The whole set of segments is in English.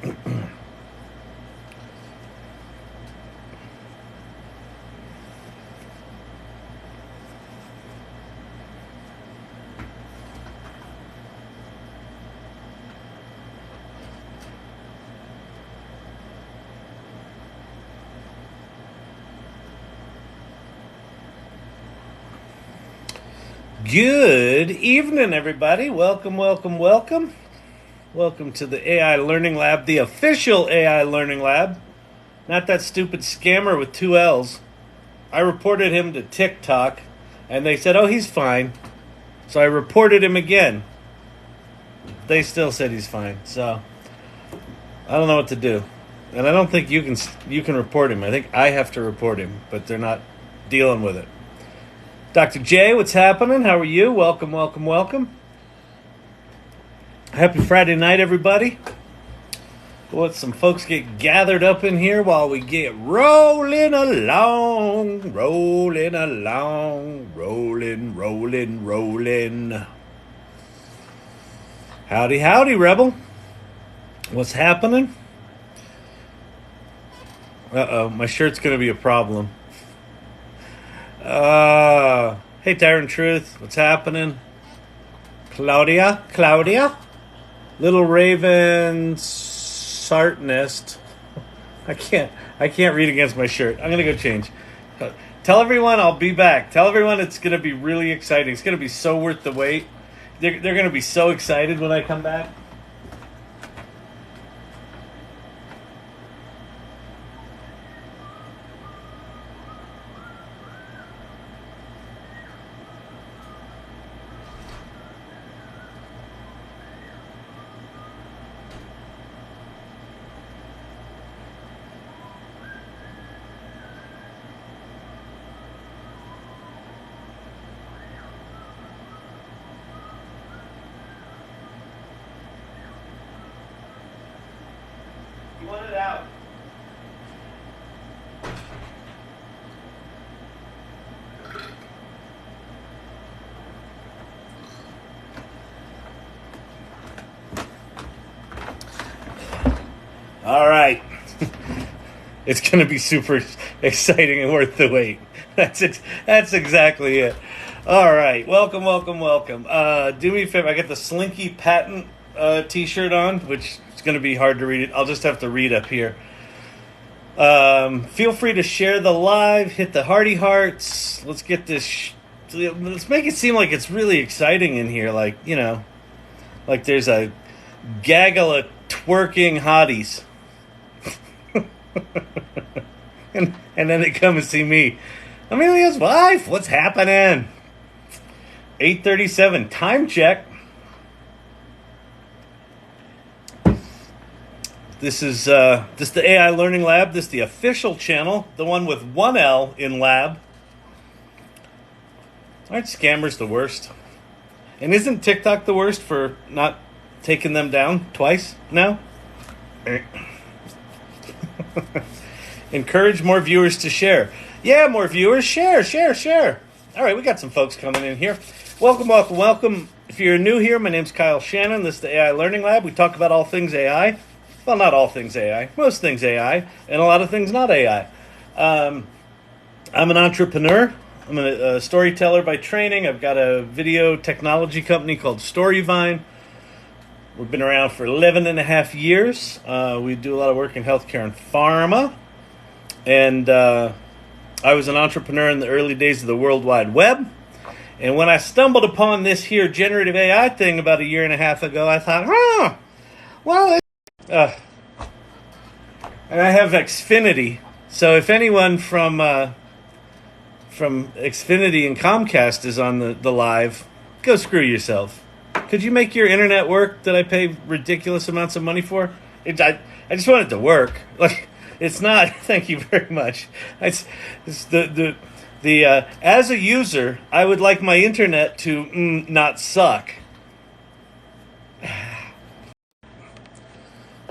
Good evening, everybody. Welcome, welcome, welcome. Welcome to the AI Learning Lab, the official AI Learning Lab. Not that stupid scammer with 2 L's. I reported him to TikTok, and they said, oh, he's fine. So I reported him again. They still said he's fine. So I don't know what to do. And I don't think you can report him. I think I have to report him, but they're not dealing with it. Dr. J, what's happening? How are you? Welcome, welcome, welcome. Happy Friday night, everybody. We'll let some folks get gathered up in here while we get rolling along. Rolling. Howdy, howdy, Rebel. What's happening? Uh-oh, my shirt's going to be a problem. Hey, Darren Truth, what's happening? Claudia, Little Raven Sartnest. I can't read against my shirt. I'm gonna go change. Tell everyone I'll be back. Tell everyone it's gonna be really exciting. It's gonna be so worth the wait. They're gonna be so excited when I come back. You want it out. All right. It's going to be super exciting and worth the wait. That's it. That's exactly it. All right. Welcome. Do me a favor. I got the Slinky patent t-shirt on, which is going to be hard to read it. I'll just have to read up here. Feel free to share the live. Hit the hearty hearts. Let's get this. Let's make it seem like it's really exciting in here. Like, you know, like there's a gaggle of twerking hotties. and then they come and see me. Amelia's wife, what's happening? 8:37, time check. This is the AI Learning Lab. This is the official channel, the one with 1 L in lab. Aren't scammers the worst? And isn't TikTok the worst for not taking them down twice now? Encourage more viewers to share. Yeah, more viewers. Share. All right, we got some folks coming in here. Welcome. If you're new here, my name's Kyle Shannon. This is the AI Learning Lab. We talk about all things AI. Well, not all things AI. Most things AI. And a lot of things not AI. I'm an entrepreneur. I'm a storyteller by training. I've got a video technology company called Storyvine. We've been around for 11 and a half years. We do a lot of work in healthcare and pharma. And I was an entrepreneur in the early days of the World Wide Web. And when I stumbled upon this here generative AI thing about a year and a half ago, I thought, and I have Xfinity. So if anyone from Xfinity and Comcast is on the live, go screw yourself. Could you make your internet work that I pay ridiculous amounts of money for? I just want it to work. Like, it's not. Thank you very much. It's the as a user, I would like my internet to not suck.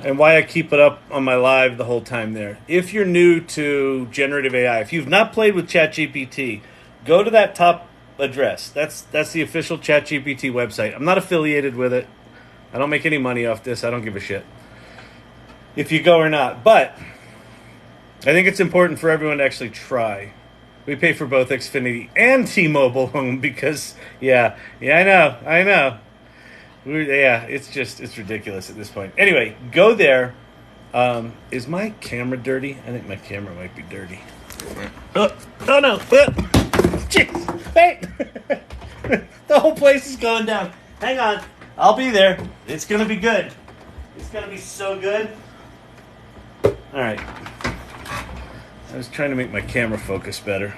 And why I keep it up on my live the whole time there. If you're new to generative AI, if you've not played with ChatGPT, go to that top address. That's the official ChatGPT website. I'm not affiliated with it. I don't make any money off this. I don't give a shit. if you go or not. But I think it's important for everyone to actually try. We pay for both Xfinity and T-Mobile home because, I know. It's ridiculous at this point. Anyway, go there. Is my camera dirty? I think my camera might be dirty. Oh no. Jeez. Wait. The whole place is going down. Hang on. I'll be there. It's going to be good. It's going to be so good. All right. I was trying to make my camera focus better.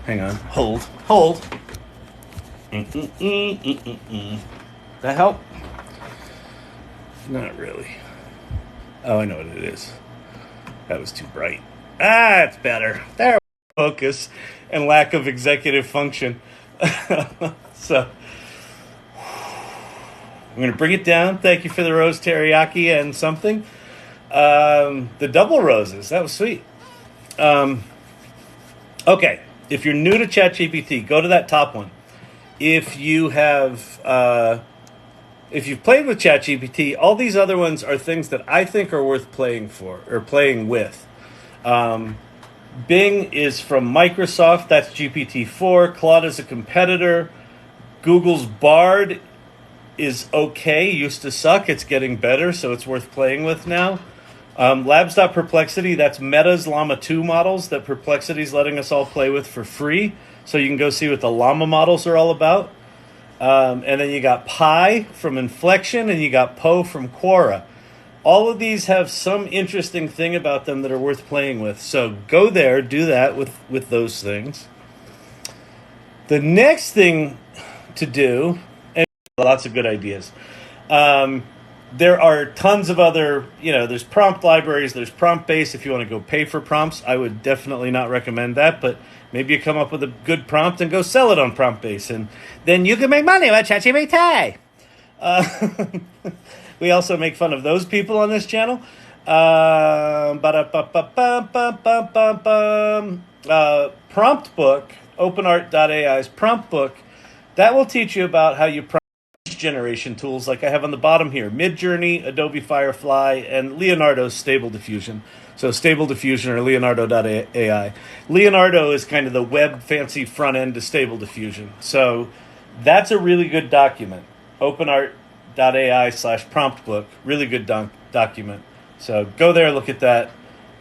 Hang on. Hold. That help? Not really. Oh, I know what it is. That was too bright. It's better. There. Focus and lack of executive function. So, I'm going to bring it down. Thank you for the rose teriyaki and something. The double roses. That was sweet. Okay. If you're new to ChatGPT, go to that top one. If you have... if you've played with ChatGPT, all these other ones are things that I think are worth playing for or playing with. Bing is from Microsoft. That's GPT-4. Claude is a competitor. Google's Bard is okay. Used to suck. It's getting better, so it's worth playing with now. Labs.perplexity, that's Meta's Llama 2 models that Perplexity's letting us all play with for free. So you can go see what the Llama models are all about. And then you got Pi from Inflection, and you got Poe from Quora. All of these have some interesting thing about them that are worth playing with. So go there, do that with those things. The next thing to do, and lots of good ideas. There are tons of other, there's prompt libraries, there's prompt base. If you want to go pay for prompts, I would definitely not recommend that, but maybe you come up with a good prompt and go sell it on prompt base, and then you can make money with ChatGPT. We also make fun of those people on this channel. Prompt book, openart.ai's prompt book, that will teach you about how you prompt generation tools like I have on the bottom here. Midjourney, Adobe Firefly, and Leonardo's Stable Diffusion. So Stable Diffusion or Leonardo.ai. Leonardo is kind of the web fancy front end to Stable Diffusion. So that's a really good document. OpenArt.ai/prompt book. Really good document. So go there, look at that.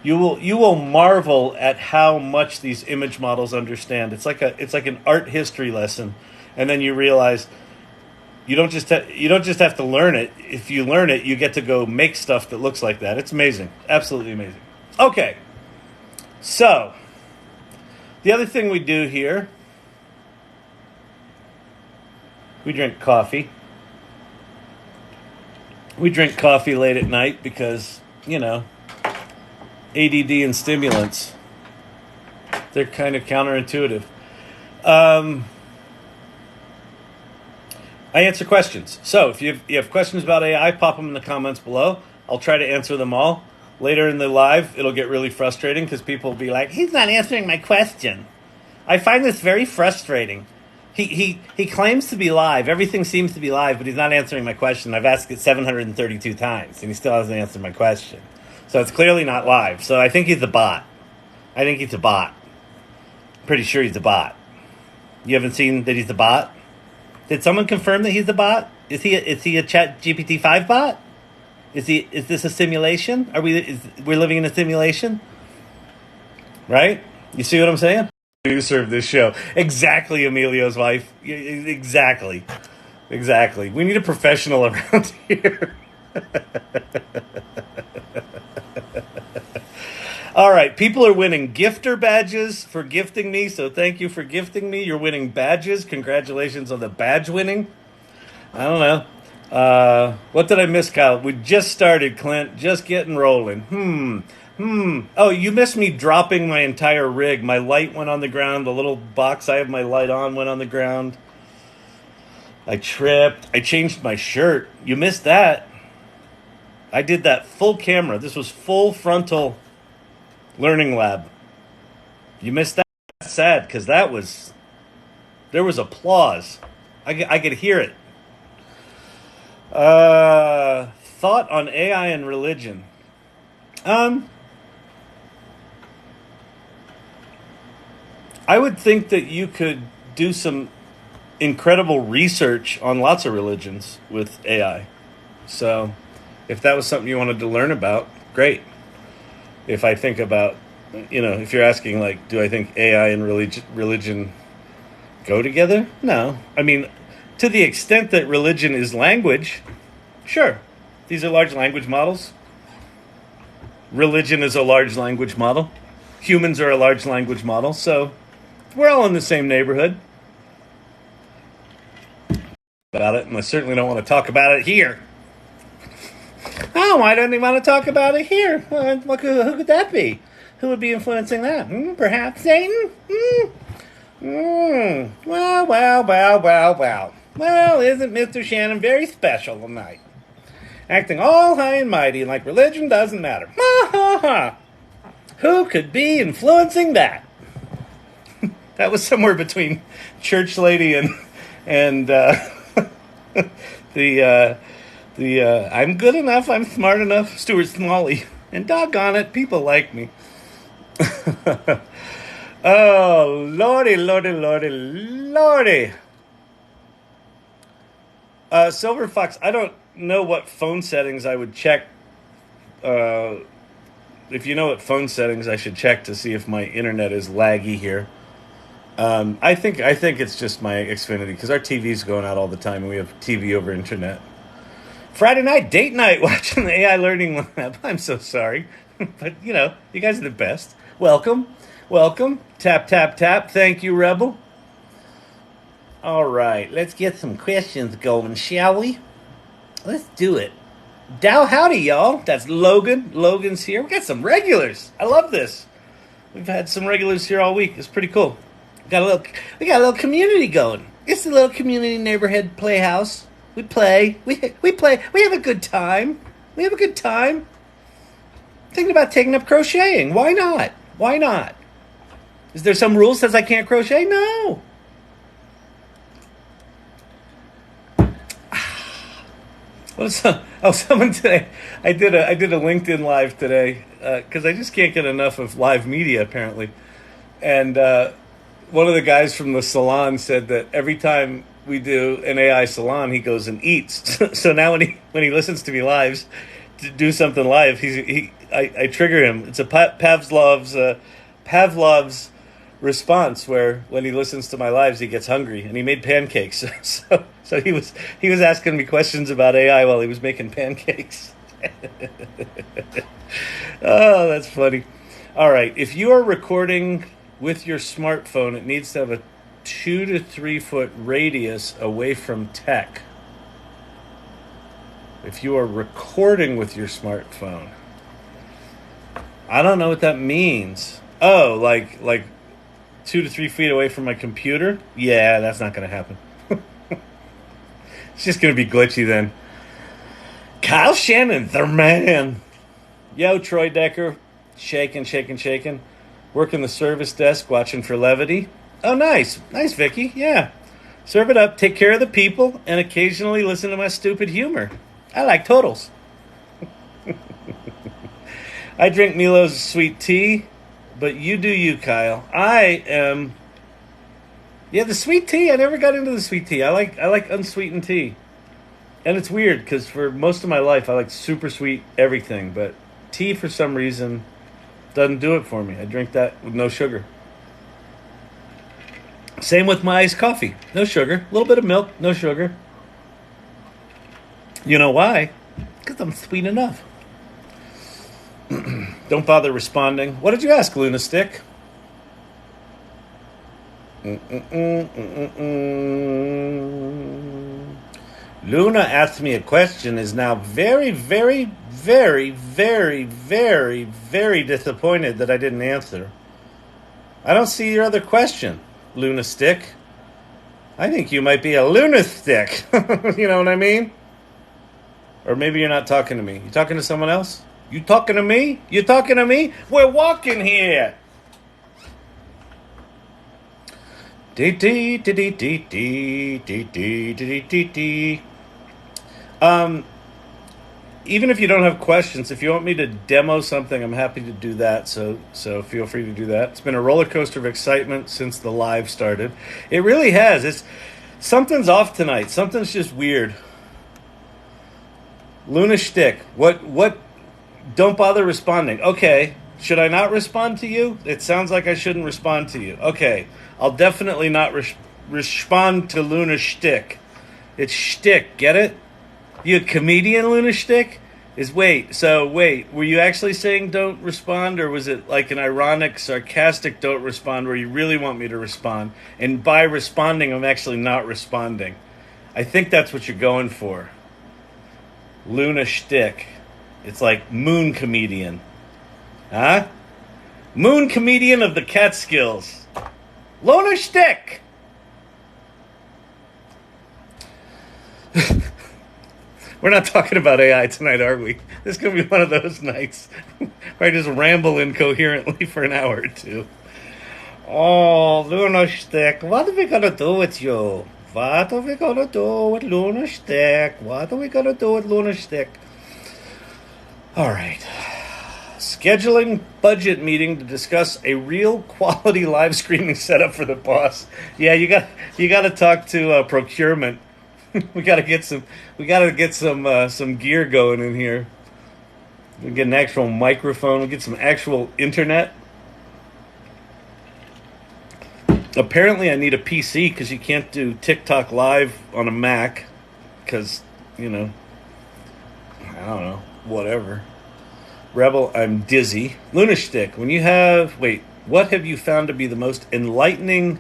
You will marvel at how much these image models understand. It's like an art history lesson, and then you realize you don't just have to learn it. If you learn it, you get to go make stuff that looks like that. It's amazing, absolutely amazing. Okay, so the other thing we do here, we drink coffee. We drink coffee late at night because ADD and stimulants. They're kind of counterintuitive. I answer questions. So if you have questions about AI, pop them in the comments below. I'll try to answer them all. Later in the live, it'll get really frustrating because people will be like, he's not answering my question. I find this very frustrating. He claims to be live. Everything seems to be live, but he's not answering my question. I've asked it 732 times, and he still hasn't answered my question. So it's clearly not live. So I think he's a bot. Pretty sure he's a bot. You haven't seen that he's a bot? Did someone confirm that he's a bot? Is he a ChatGPT 5 bot? Is this a simulation? We're living in a simulation? Right? You see what I'm saying? Producer of this show. Exactly, Emilio's wife. Exactly. We need a professional around here. All right, people are winning gifter badges for gifting me, so thank you for gifting me. You're winning badges. Congratulations on the badge winning. I don't know. What did I miss, Kyle? We just started, Clint. Just getting rolling. Oh, you missed me dropping my entire rig. My light went on the ground. The little box I have my light on went on the ground. I tripped. I changed my shirt. You missed that. I did that full camera. This was full frontal learning lab. You missed that. That's sad because there was applause. I could hear it. Thought on AI and religion. Um, I would think that you could do some incredible research on lots of religions with AI. So, if that was something you wanted to learn about, great. If I think about, if you're asking, like, do I think AI and religion go together? No. I mean, to the extent that religion is language, sure. These are large language models. Religion is a large language model. Humans are a large language model. So we're all in the same neighborhood. About it, and I certainly don't want to talk about it here. Oh, why don't they want to talk about it here? Who could that be? Who would be influencing that? Perhaps Satan? Well. Well, isn't Mr. Shannon very special tonight? Acting all high and mighty like religion doesn't matter. Ha ha ha! Who could be influencing that? That was somewhere between Church Lady and the I'm good enough, I'm smart enough, Stuart Smalley. And doggone it, people like me. Oh, lordy. Silver Fox, I don't know what phone settings I would check. If you know what phone settings I should check to see if my internet is laggy here. I think it's just my Xfinity, because our TV's going out all the time and we have TV over internet. Friday night, date night, watching the AI Learning Lab. I'm so sorry. But, you guys are the best. Welcome. Tap, tap, tap. Thank you, Rebel. All right, let's get some questions going, shall we? Let's do it. Dow howdy, y'all. That's Logan. Logan's here. We got some regulars. I love this. We've had some regulars here all week. It's pretty cool. We got a little community going. It's a little community neighborhood playhouse. We play. We play. We have a good time. Thinking about taking up crocheting. Why not? Is there some rule says I can't crochet? No. Someone today. I did a LinkedIn live today because I just can't get enough of live media apparently, and one of the guys from the salon said that every time we do an AI salon, he goes and eats. So now when he listens to me live, to do something live, I trigger him. It's a Pavlov's response, where when he listens to my lives, he gets hungry, and he made pancakes. So he was asking me questions about AI while he was making pancakes. Oh, that's funny. All right, if you are recording with your smartphone, it needs to have a 2 to 3 foot radius away from tech. If you are recording with your smartphone, I don't know what that means. Oh, like 2 to 3 feet away from my computer? Yeah, that's not going to happen. It's just going to be glitchy then. Kyle Shannon, the man. Yo, Troy Decker. Shaking. Working the service desk, watching for levity. Oh, nice, Vicky. Yeah. Serve it up, take care of the people, and occasionally listen to my stupid humor. I like totals. I drink Milo's sweet tea, but you do you, Kyle. The sweet tea. I never got into the sweet tea. I like unsweetened tea. And it's weird because for most of my life I like super sweet everything, but tea for some reason doesn't do it for me. I drink that with no sugar. Same with my iced coffee. No sugar. A little bit of milk, no sugar. You know why? Because I'm sweet enough. Don't bother responding. What did you ask, Luna Stick? Luna asked me a question, is now very, very, very, very, very, very disappointed that I didn't answer. I don't see your other question, Luna Stick. I think you might be a lunatic. You know what I mean? Or maybe you're not talking to me. You talking to someone else? You talking to me? You talking to me? We're walking here. even if you don't have questions, if you want me to demo something, I'm happy to do that. So feel free to do that. It's been a roller coaster of excitement since the live started. It really has. It's something's off tonight. Something's just weird. Luna Shtick. What? Don't bother responding. Okay. Should I not respond to you? It sounds like I shouldn't respond to you. Okay. I'll definitely not respond to Luna Shtick. It's shtick. Get it? You a comedian, Luna Shtick? Were you actually saying don't respond, or was it like an ironic, sarcastic don't respond where you really want me to respond? And by responding, I'm actually not responding. I think that's what you're going for. Luna Shtick. It's like moon comedian. Huh? Moon comedian of the Catskills. Luna Shtick! We're not talking about AI tonight, are we? This is going to be one of those nights where I just ramble incoherently for an hour or two. Oh, Luna Shtick, what are we going to do with you? What are we going to do with Luna Shtick? What are we going to do with Luna Shtick? All right. Scheduling budget meeting to discuss a real quality live streaming setup for the boss. Yeah, you got to talk to procurement. we got to get some gear going in here. We get an actual microphone. We get some actual internet. Apparently, I need a PC because you can't do TikTok live on a Mac. Because I don't know, whatever. Rebel, I'm dizzy. Luna Shtick, what have you found to be the most enlightening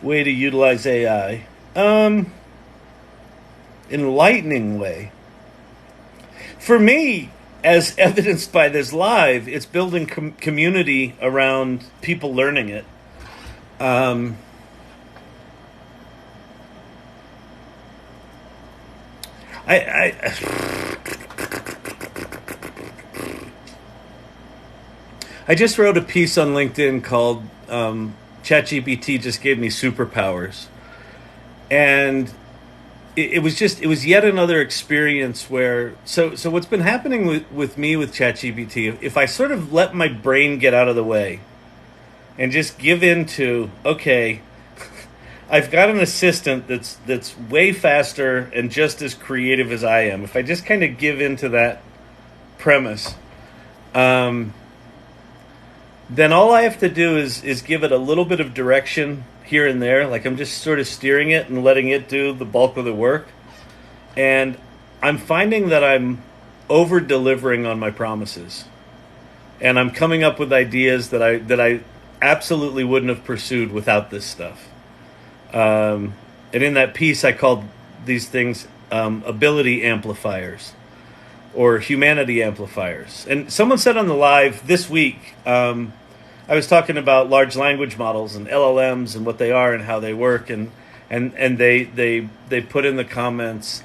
way to utilize AI? Enlightening way. For me, as evidenced by this live, it's building community around people learning it. I just wrote a piece on LinkedIn called ChatGPT just gave me superpowers. And it was yet another experience where so what's been happening with me with ChatGPT, if I sort of let my brain get out of the way and just give in to, okay, I've got an assistant that's way faster and just as creative as I am. If I just kind of give in to that premise, then all I have to do is give it a little bit of direction here and there. Like I'm just sort of steering it and letting it do the bulk of the work. And I'm finding that I'm over-delivering on my promises. And I'm coming up with ideas that I absolutely wouldn't have pursued without this stuff. And in that piece, I called these things ability amplifiers or humanity amplifiers. And someone said on the live this week, I was talking about large language models and LLMs and what they are and how they work, and they put in the comments,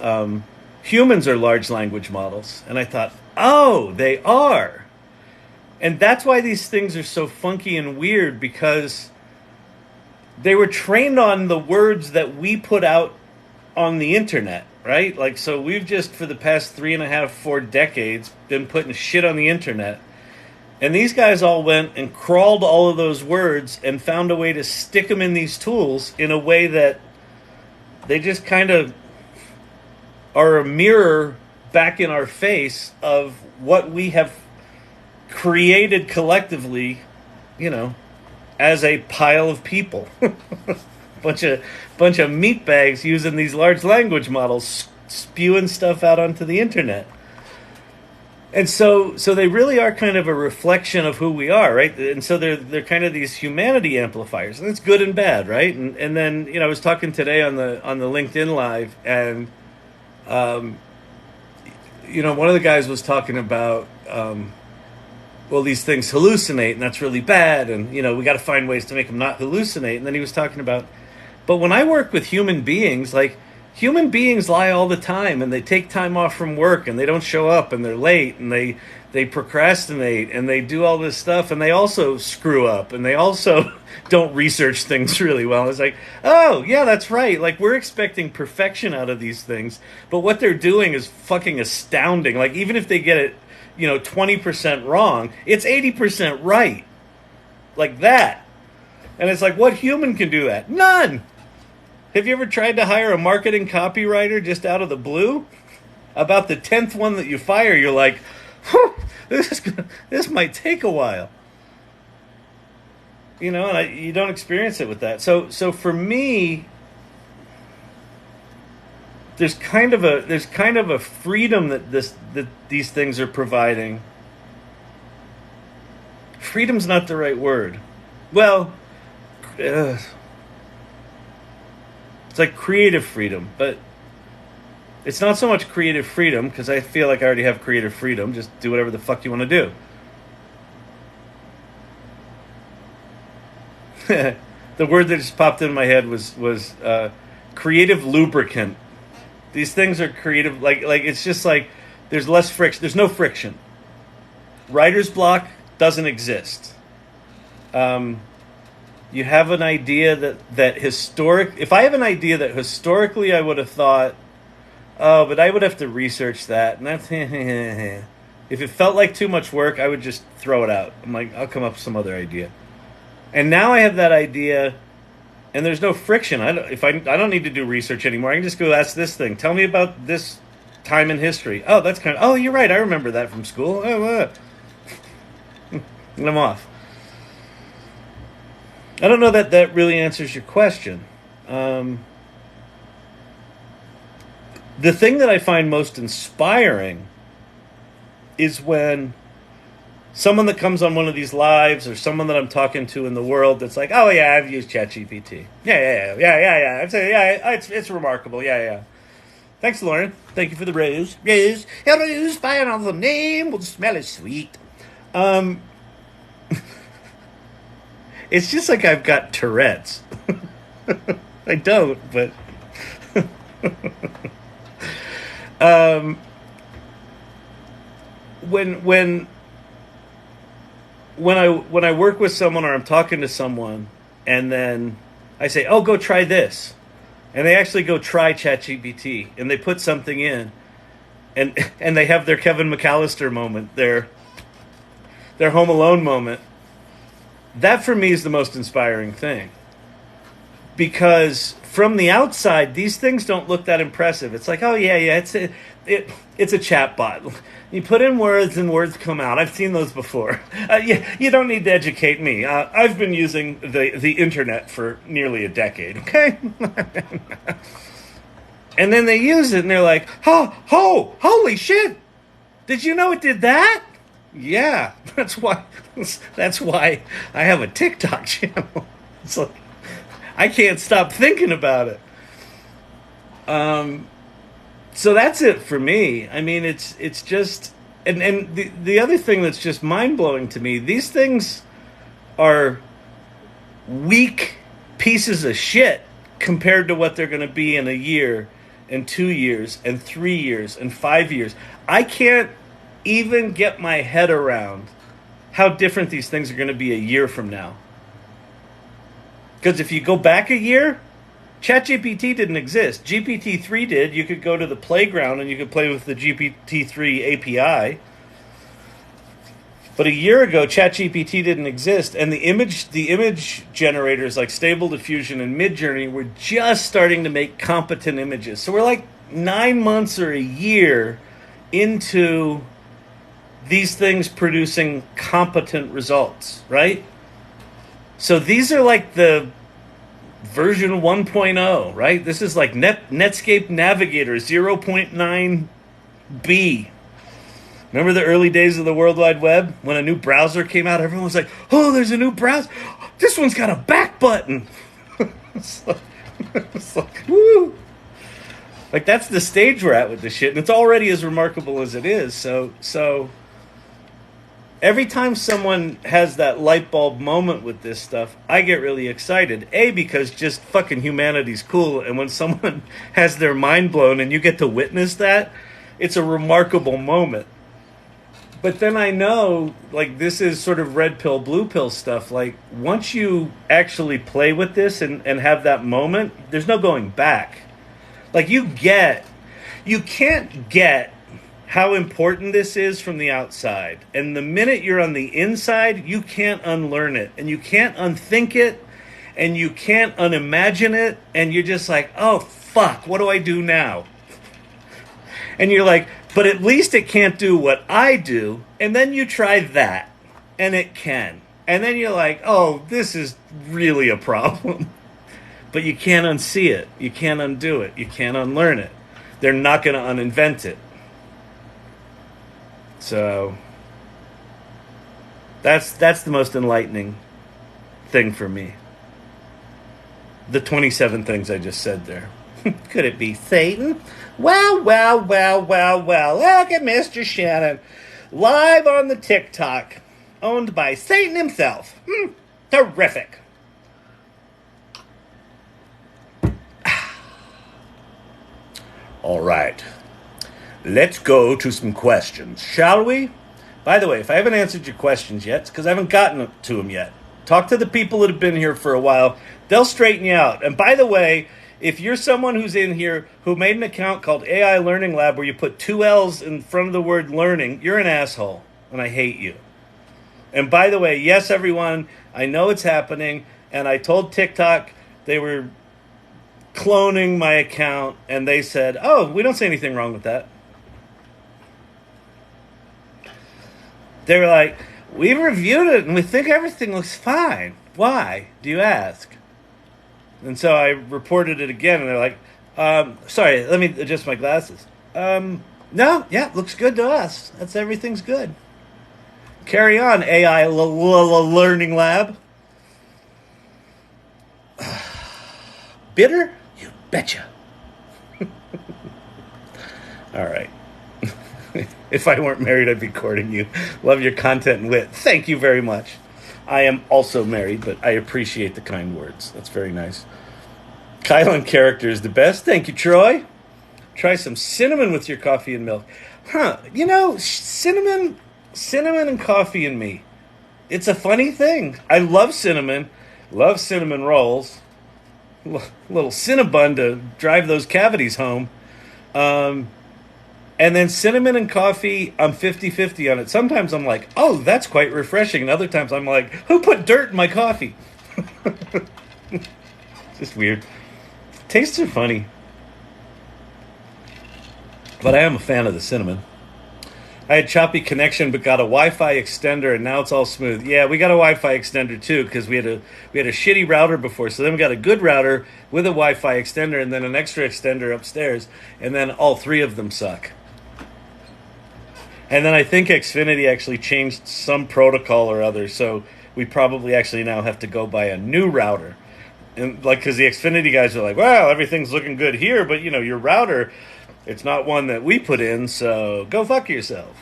humans are large language models. And I thought, oh, they are. And that's why these things are so funky and weird, because they were trained on the words that we put out on the internet, right? Like, so we've just, for the past 3.5, 4 decades, been putting shit on the internet. And these guys all went and crawled all of those words and found a way to stick them in these tools in a way that they just kind of are a mirror back in our face of what we have created collectively, as a pile of people. bunch of meatbags using these large language models, spewing stuff out onto the internet. And so they really are kind of a reflection of who we are, right? And so they're kind of these humanity amplifiers, and it's good and bad, right? And then I was talking today on the LinkedIn Live, and one of the guys was talking about these things hallucinate, and that's really bad, and we got to find ways to make them not hallucinate. And then he was talking about, but when I work with human beings, like Human beings lie all the time, and they take time off from work, and they don't show up, and they're late, and they procrastinate, and they do all this stuff, and they also screw up, and they also don't research things really well. It's like, oh yeah, that's right. Like, we're expecting perfection out of these things, but what they're doing is fucking astounding. Like, even if they get it, 20% wrong, it's 80% right. Like that. And it's like, what human can do that? None. Have you ever tried to hire a marketing copywriter just out of the blue? About the 10th one that you fire, you're like, this might take a while. And you don't experience it with that. So for me, there's kind of a freedom that these things are providing. Freedom's not the right word. Well, it's like creative freedom, but it's not so much creative freedom, because I feel like I already have creative freedom. Just do whatever the fuck you want to do. The word that just popped in my head was creative lubricant. These things are creative, like it's just like there's less friction. There's no friction. Writer's block doesn't exist. You have an idea if I have an idea that historically I would have thought, oh, but I would have to research that, and that's if it felt like too much work, I would just throw it out. I'm like, I'll come up with some other idea. And now I have that idea, and there's no friction. I don't need to do research anymore. I can just go ask this thing. Tell me about this time in history. Oh, oh, you're right. I remember that from school. Oh, and I'm off. I don't know that really answers your question. The thing that I find most inspiring is when someone that comes on one of these lives, or someone that I'm talking to in the world that's like, oh yeah, I've used ChatGPT. Yeah. I'd say, yeah, it's remarkable. Yeah. Thanks, Lauren. Thank you for the rose. Rose, by another name, will smell as sweet. It's just like I've got Tourette's. I don't, but when I work with someone, or I'm talking to someone, and then I say, oh, go try this, and they actually go try ChatGPT, and they put something in, and they have their Kevin McAllister moment, their Home Alone moment. That for me is the most inspiring thing, because from the outside, these things don't look that impressive. It's like, oh yeah, it's a chat bot. You put in words and words come out. I've seen those before. You don't need to educate me. I've been using the internet for nearly a decade. Okay, and then they use it and they're like, holy shit! Did you know it did that? Yeah, that's why I have a TikTok channel. It's like I can't stop thinking about it. So that's it for me. I mean, it's just, and the other thing that's just mind blowing to me, these things are weak pieces of shit compared to what they're going to be in a year, and 2 years, and 3 years, and 5 years. I can't even get my head around how different these things are going to be a year from now. Because if you go back a year, ChatGPT didn't exist. GPT-3 did. You could go to the playground and you could play with the GPT-3 API. But a year ago, ChatGPT didn't exist, and the image generators like Stable Diffusion and Midjourney were just starting to make competent images. So we're like 9 months or a year into these things producing competent results, right? So these are like the version 1.0, right? This is like Netscape Navigator 0.9b. Remember the early days of the World Wide Web? When a new browser came out, everyone was like, oh, there's a new browser. This one's got a back button. It's like, woo. Like, that's the stage we're at with this shit, and it's already as remarkable as it is. So every time someone has that light bulb moment with this stuff, I get really excited. A, because just fucking humanity's cool, and when someone has their mind blown and you get to witness that, it's a remarkable moment. But then I know, like, this is sort of red pill, blue pill stuff. Like, once you actually play with this and have that moment, there's no going back. Like, you can't get how important this is from the outside. And the minute you're on the inside, you can't unlearn it. And you can't unthink it. And you can't unimagine it. And you're just like, oh, fuck, what do I do now? And you're like, but at least it can't do what I do. And then you try that, and it can. And then you're like, oh, this is really a problem. But you can't unsee it. You can't undo it. You can't unlearn it. They're not going to uninvent it. So that's the most enlightening thing for me. The 27 things I just said there. Could it be Satan? Well, well, well, well, well. Look at Mr. Shannon. Live on the TikTok. Owned by Satan himself. Terrific. All right. Let's go to some questions, shall we? By the way, if I haven't answered your questions yet, it's because I haven't gotten to them yet. Talk to the people that have been here for a while. They'll straighten you out. And by the way, if you're someone who's in here who made an account called AI Learning Lab where you put 2 L's in front of the word learning, you're an asshole, and I hate you. And by the way, yes, everyone, I know it's happening, and I told TikTok they were cloning my account, and they said, oh, we don't see anything wrong with that. They were like, we reviewed it, and we think everything looks fine. Why, do you ask? And so I reported it again, and they're like, sorry, let me adjust my glasses. No, yeah, looks good to us. Everything's good. Carry on, AI Learning Lab. Bitter? You betcha. All right. If I weren't married, I'd be courting you. Love your content and wit. Thank you very much. I am also married, but I appreciate the kind words. That's very nice. Kyle and character is the best. Thank you, Troy. Try some cinnamon with your coffee and milk. You know, cinnamon and coffee and me. It's a funny thing. I love cinnamon rolls. Little Cinnabon to drive those cavities home. And then cinnamon and coffee, I'm 50-50 on it. Sometimes I'm like, oh, that's quite refreshing. And other times I'm like, who put dirt in my coffee? Just weird. Tastes are funny. But I am a fan of the cinnamon. I had choppy connection, but got a Wi-Fi extender, and now it's all smooth. Yeah, we got a Wi-Fi extender too, because we had a shitty router before. So then we got a good router with a Wi-Fi extender, and then an extra extender upstairs, and then all 3 of them suck. And then I think Xfinity actually changed some protocol or other, so we probably actually now have to go buy a new router. And like, because the Xfinity guys are like, well, everything's looking good here, but you know, your router, it's not one that we put in, so go fuck yourself.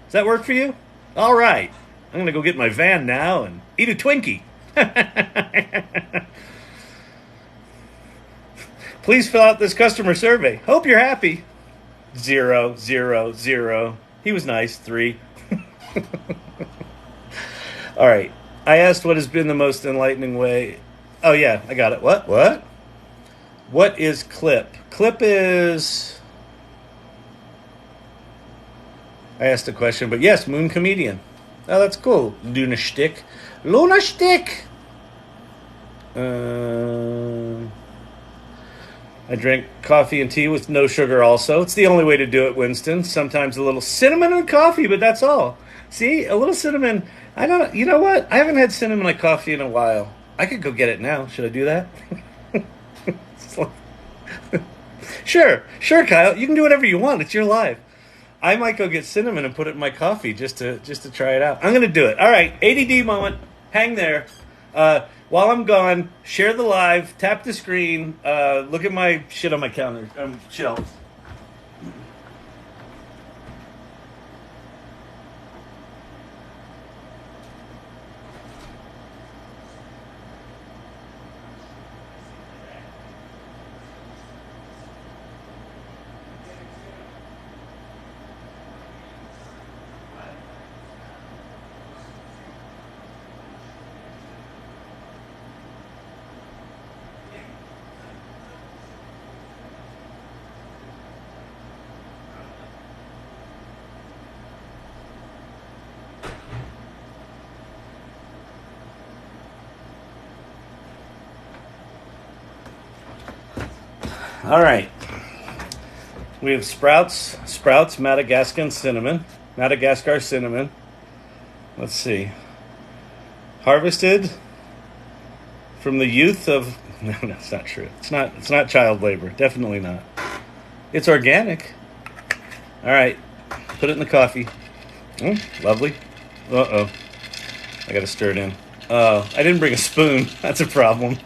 Does that work for you? All right. I'm going to go get my van now and eat a Twinkie. Please fill out this customer survey. Hope you're happy. 0, 0, 0. He was nice. 3. All right. I asked what has been the most enlightening way. Oh, yeah. I got it. What? What is clip? Clip is... I asked a question, but yes, Moon Comedian. Oh, that's cool. Luna Shtick. I drink coffee and tea with no sugar also. It's the only way to do it, Winston. Sometimes a little cinnamon and coffee, but that's all. See, a little cinnamon. You know what? I haven't had cinnamon and coffee in a while. I could go get it now. Should I do that? Sure, Kyle. You can do whatever you want. It's your life. I might go get cinnamon and put it in my coffee just to try it out. I'm going to do it. All right, ADD moment. Hang there. While I'm gone, share the live, tap the screen, look at my shit on my counter, shelf. All right. We have Sprouts, Madagascar cinnamon. Let's see. Harvested from the youth of... No, that's not true. It's not child labor. Definitely not. It's organic. All right. Put it in the coffee. Lovely. Uh-oh. I got to stir it in. I didn't bring a spoon. That's a problem.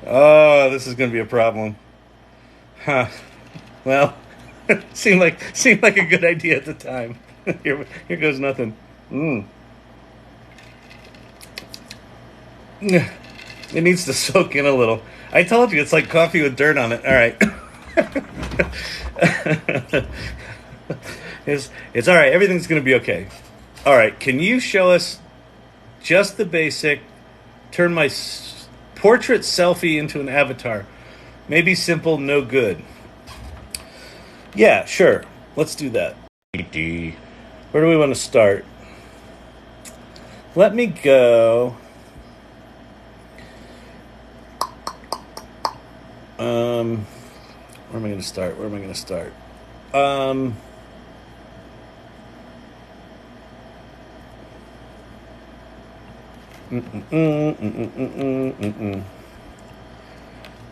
Oh, this is going to be a problem. Huh. Well, seemed like a good idea at the time. Here goes nothing. It needs to soak in a little. I told you, it's like coffee with dirt on it. All right. It's all right. Everything's going to be okay. All right. Can you show us just the basic, turn my portrait selfie into an avatar? Maybe simple, no good. Yeah, sure. Let's do that. Where do we want to start? Let me go. Where am I going to start?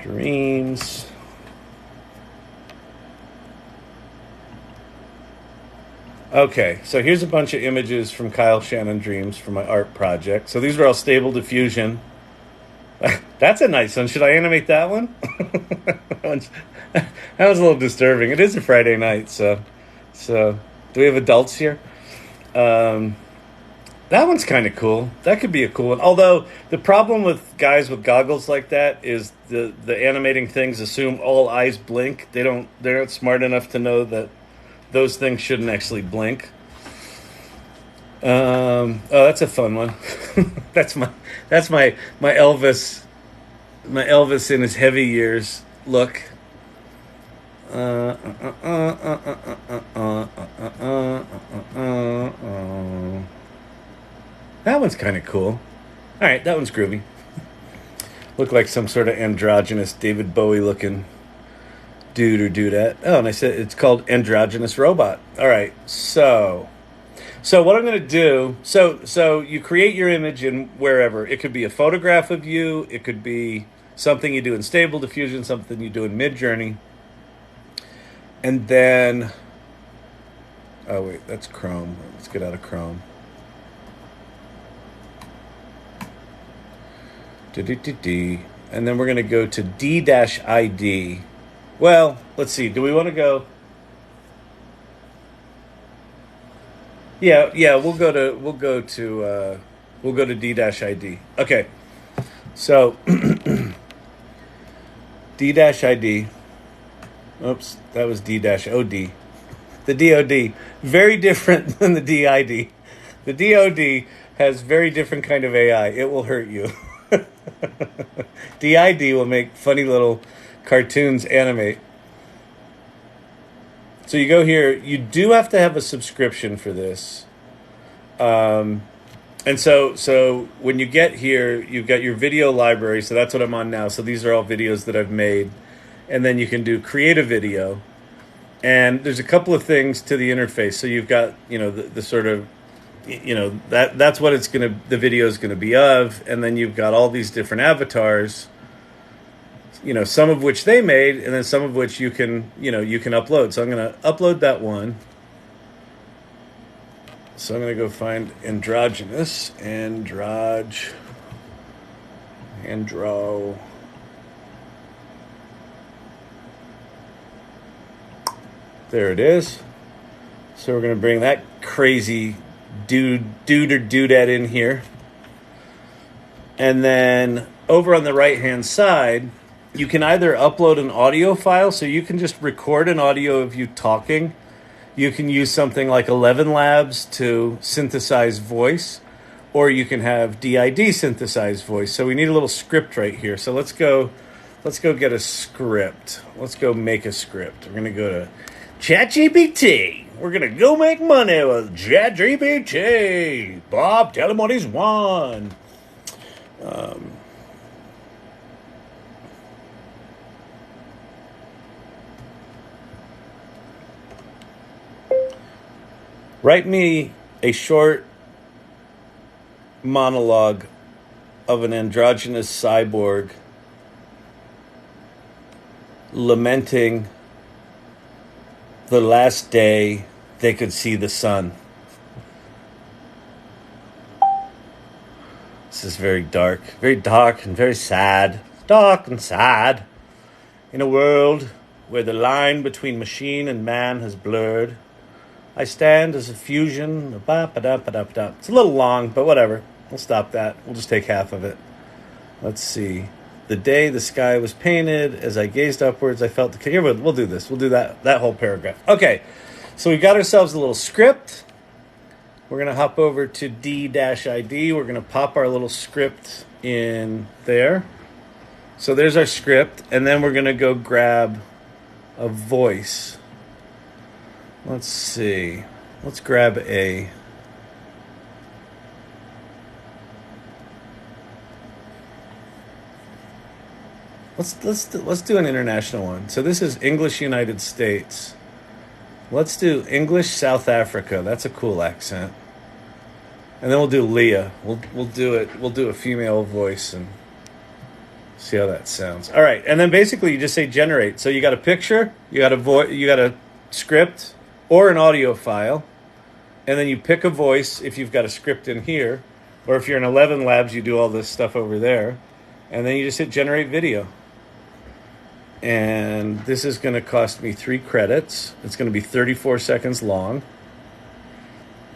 Dreams. Okay, so here's a bunch of images from Kyle Shannon Dreams for my art project. So these are all stable diffusion. That's a nice one. Should I animate that one? That was a little disturbing. It is a Friday night, so do we have adults here? That one's kind of cool. That could be a cool one. Although the problem with guys with goggles like that is the animating things assume all eyes blink. They're not smart enough to know that those things shouldn't actually blink. Oh, that's a fun one. that's my Elvis in his heavy years look. That one's kind of cool. All right, that one's groovy. Look like some sort of androgynous David Bowie looking dude or dudette. Oh, and I said it's called androgynous robot. All right, so what I'm going to do, so you create your image in wherever. It could be a photograph of you. It could be something you do in Stable Diffusion, something you do in Midjourney. And then, oh wait, that's Chrome. Let's get out of Chrome. And then we're going to go to D-ID. Well, let's see. Do we want to go? Yeah. We'll go to D-ID. Okay. So D-ID. Oops, that was D-OD. The DOD, very different than the DID. The DOD has very different kind of AI. It will hurt you. DID will make funny little cartoons animate. So you go here. You do have to have a subscription for this. And so when you get here, you've got your video library. So that's what I'm on now. So these are all videos that I've made. And then you can do create a video. And there's a couple of things to the interface. So you've got, the sort of, that's what the video is going to be of. And then you've got all these different avatars, some of which they made, and then some of which you can upload. So I'm going to upload that one. So I'm going to go find androgynous, andro. There it is. So we're going to bring that crazy dude or dudette in here. And then over on the right-hand side, you can either upload an audio file, so you can just record an audio of you talking. You can use something like 11 Labs to synthesize voice, or you can have DID synthesize voice. So we need a little script right here. So let's go get a script. Let's go make a script. We're going to go to ChatGPT. We're going to go make money with ChatGPT. Bob, tell him what he's won. Write me a short monologue of an androgynous cyborg lamenting the last day they could see the sun. This is very dark and very sad. Dark and sad. In a world where the line between machine and man has blurred, I stand as a fusion. It's a little long, but whatever. We'll stop that. We'll just take half of it. Let's see. The day the sky was painted, as I gazed upwards, I felt the... Here, we'll do this. We'll do that whole paragraph. Okay, so we've got ourselves a little script. We're going to hop over to D-ID. We're going to pop our little script in there. So there's our script, and then we're going to go grab a voice. Let's see. Let's grab a... Let's do an international one. So this is English United States. Let's do English South Africa. That's a cool accent. And then we'll do Leah. We'll do it. We'll do a female voice and see how that sounds. All right. And then basically you just say generate. So you got a picture, you got a script or an audio file, and then you pick a voice if you've got a script in here, or if you're in 11 Labs, you do all this stuff over there, and then you just hit generate video. And this is going to cost me 3 credits. It's going to be 34 seconds long.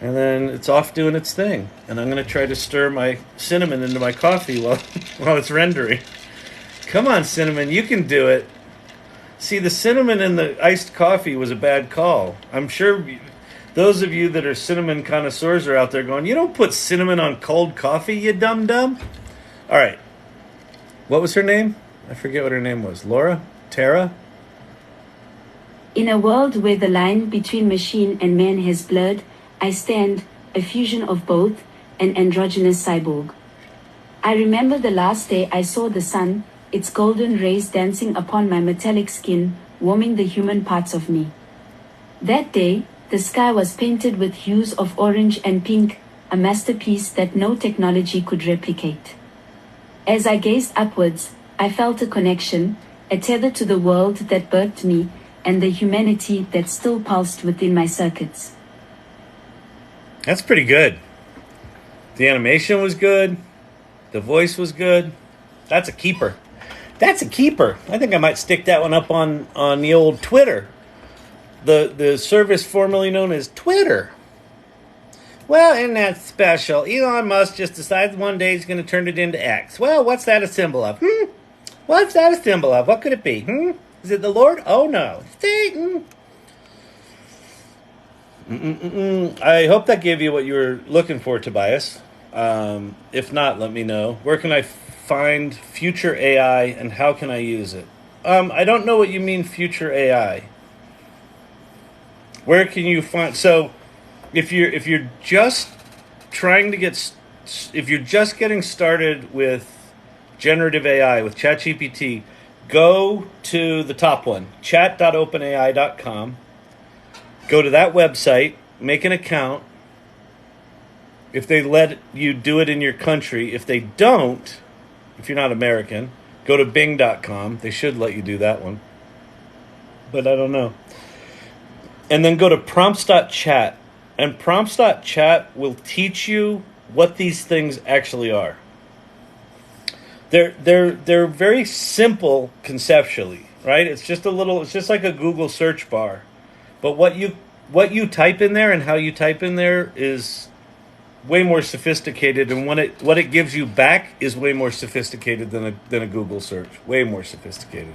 And then it's off doing its thing. And I'm going to try to stir my cinnamon into my coffee while it's rendering. Come on, cinnamon, you can do it. See, the cinnamon in the iced coffee was a bad call. I'm sure those of you that are cinnamon connoisseurs are out there going, you don't put cinnamon on cold coffee, you dum-dum. All right. What was her name? I forget what her name was. Laura? Tara? In a world where the line between machine and man has blurred, I stand, a fusion of both, an androgynous cyborg. I remember the last day I saw the sun, its golden rays dancing upon my metallic skin, warming the human parts of me. That day, the sky was painted with hues of orange and pink, a masterpiece that no technology could replicate. As I gazed upwards, I felt a connection, a tether to the world that birthed me, and the humanity that still pulsed within my circuits. That's pretty good. The animation was good. The voice was good. That's a keeper. That's a keeper. I think I might stick that one up on the old Twitter. The service formerly known as Twitter. Well, isn't that special? Elon Musk just decides one day he's going to turn it into X. Well, what's that a symbol of? What's that a symbol of? What could it be? Is it the Lord? Oh, no. Satan. I hope that gave you what you were looking for, Tobias. If not, let me know. Where can I find future AI and how can I use it? I don't know what you mean future AI. Where can you find... So, if you're just trying to if you're just getting started with generative AI, with ChatGPT, go to the top one, chat.openai.com. Go to that website, make an account. If they let you do it in your country, if they don't, if you're not American, go to bing.com. They should let you do that one. But I don't know. And then go to prompts.chat. And prompts.chat will teach you what these things actually are. They're very simple conceptually, right? It's just like a Google search bar. But what you type in there and how you type in there is way more sophisticated, and what it gives you back is way more sophisticated than a Google search. Way more sophisticated.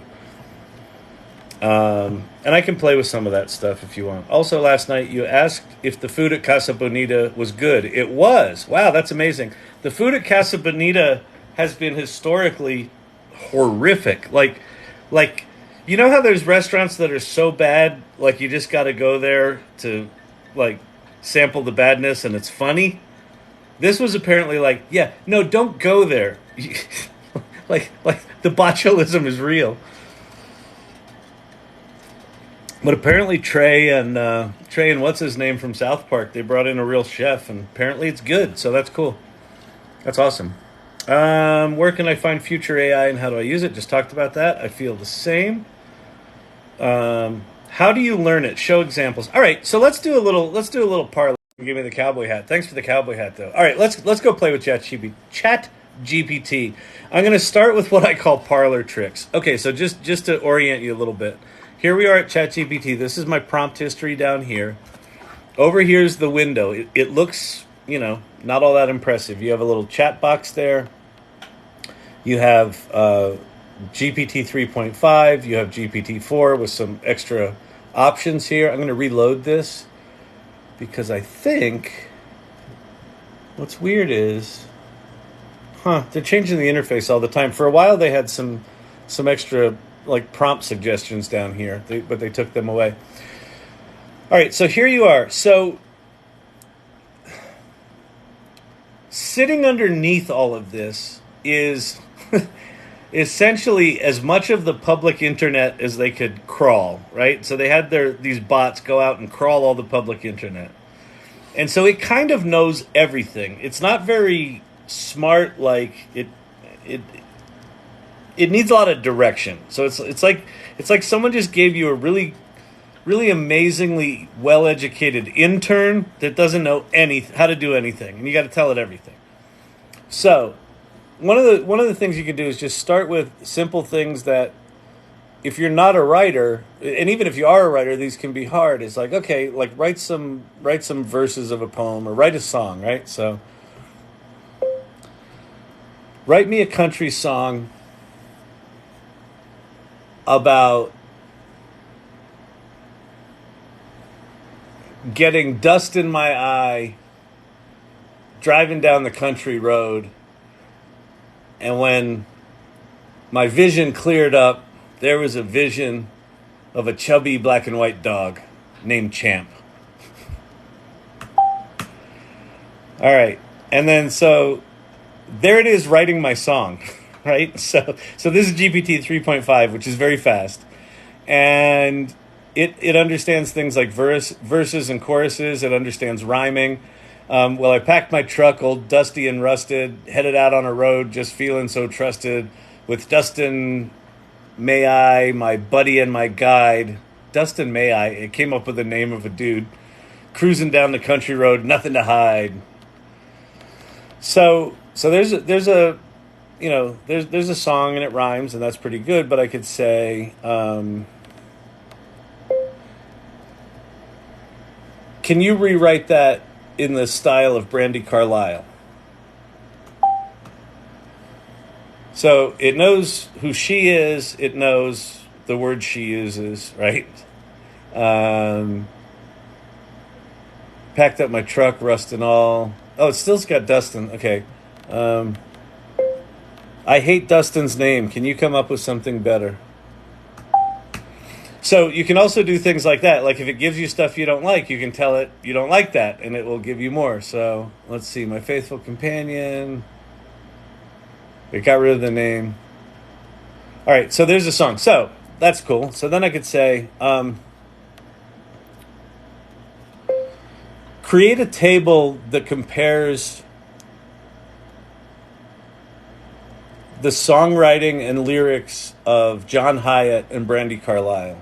And I can play with some of that stuff if you want. Also, last night you asked if the food at Casa Bonita was good. It was. Wow, that's amazing. The food at Casa Bonita has been historically horrific. Like, you know how there's restaurants that are so bad, like you just got to go there to, like, sample the badness and it's funny? This was apparently like, yeah, no, don't go there. like the botulism is real. But apparently Trey and what's his name from South Park, they brought in a real chef, and apparently it's good. So that's cool. That's awesome. Where can I find future AI and how do I use it? Just talked about that. I feel the same. How do you learn it? Show examples. All right, so let's do a little parlay. Give me the cowboy hat. Thanks for the cowboy hat, though. All right, let's go play with ChatGPT. I'm going to start with what I call parlor tricks. Okay, so just to orient you a little bit. Here we are at ChatGPT. This is my prompt history down here. Over here's the window. It looks, not all that impressive. You have a little chat box there. You have GPT 3.5. You have GPT 4 with some extra options here. I'm going to reload this because I think what's weird is, they're changing the interface all the time. For a while, they had some extra like prompt suggestions down here, but they took them away. All right, so here you are. So sitting underneath all of this is essentially as much of the public internet as they could crawl, right? So they had these bots go out and crawl all the public internet. And so it kind of knows everything. It's not very smart, like it needs a lot of direction. So it's like someone just gave you a really amazingly well-educated intern that doesn't know how to do anything, and you got to tell it everything. So one of the things you can do is just start with simple things that, if you're not a writer, and even if you are a writer, these can be hard. It's like, okay, like write some verses of a poem or write a song, right? So write me a country song about getting dust in my eye, driving down the country road, and when my vision cleared up, there was a vision of a chubby black and white dog named Champ. All right. And then so there it is, writing my song, right? So this is GPT 3.5, which is very fast. And it understands things like verses and choruses. It understands rhyming. Well, I packed my truck, old dusty and rusted, headed out on a road, just feeling so trusted. With Dustin May I, my buddy and my guide. Dustin May I, it came up with the name of a dude. Cruising down the country road, nothing to hide. So there's a song and it rhymes, and that's pretty good, but I could say, can you rewrite that in the style of Brandi Carlile? So it knows who she is. It knows the word she uses, right? Packed up my truck, rust and all. Oh, it still's got Dustin. Okay. I hate Dustin's name. Can you come up with something better? So you can also do things like that. Like if it gives you stuff you don't like, you can tell it you don't like that, and it will give you more. So let's see. My faithful companion. We got rid of the name. All right, so there's a song. So that's cool. So then I could say, create a table that compares the songwriting and lyrics of John Hyatt and Brandi Carlile.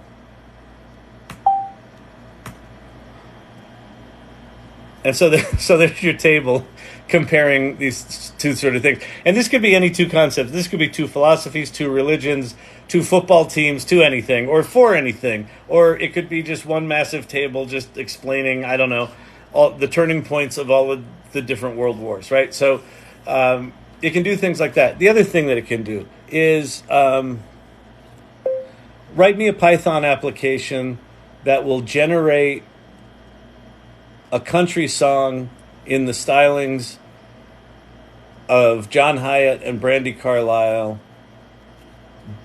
And so there's your table comparing these two sort of things. And this could be any two concepts. This could be two philosophies, two religions, two football teams, two anything, or for anything. Or it could be just one massive table just explaining, I don't know, all the turning points of all of the different world wars, right? So it can do things like that. The other thing that it can do is write me a Python application that will generate a country song in the stylings of John Hyatt and Brandi Carlile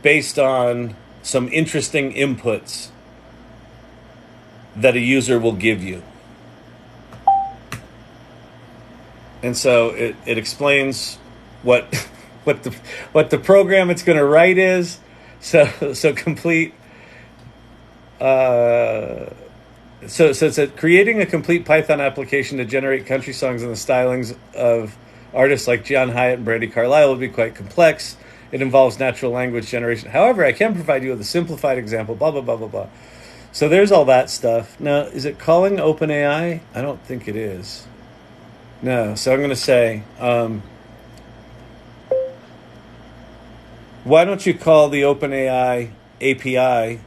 based on some interesting inputs that a user will give you. And so it explains what the program it's going to write is. So complete So it said creating a complete Python application to generate country songs in the stylings of artists like John Hyatt and Brandi Carlile would be quite complex. It involves natural language generation. However, I can provide you with a simplified example, blah, blah, blah, blah, blah. So there's all that stuff. Now, is it calling OpenAI? I don't think it is. No, so I'm going to say, why don't you call the OpenAI API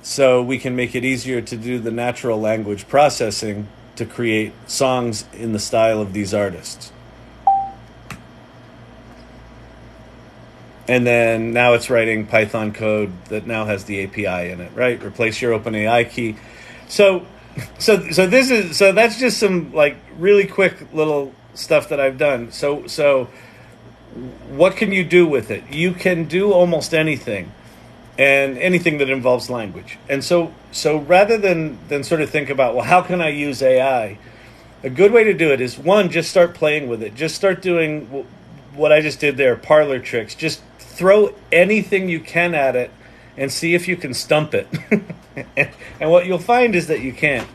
so we can make it easier to do the natural language processing to create songs in the style of these artists. And then now it's writing Python code that now has the API in it, right? Replace your OpenAI key. So that's just some like really quick little stuff that I've done. So what can you do with it? You can do almost anything. And anything that involves language. And so rather than sort of think about, well, how can I use AI? A good way to do it is, one, just start playing with it. Just start doing what I just did there, parlor tricks. Just throw anything you can at it and see if you can stump it. And what you'll find is that you can't.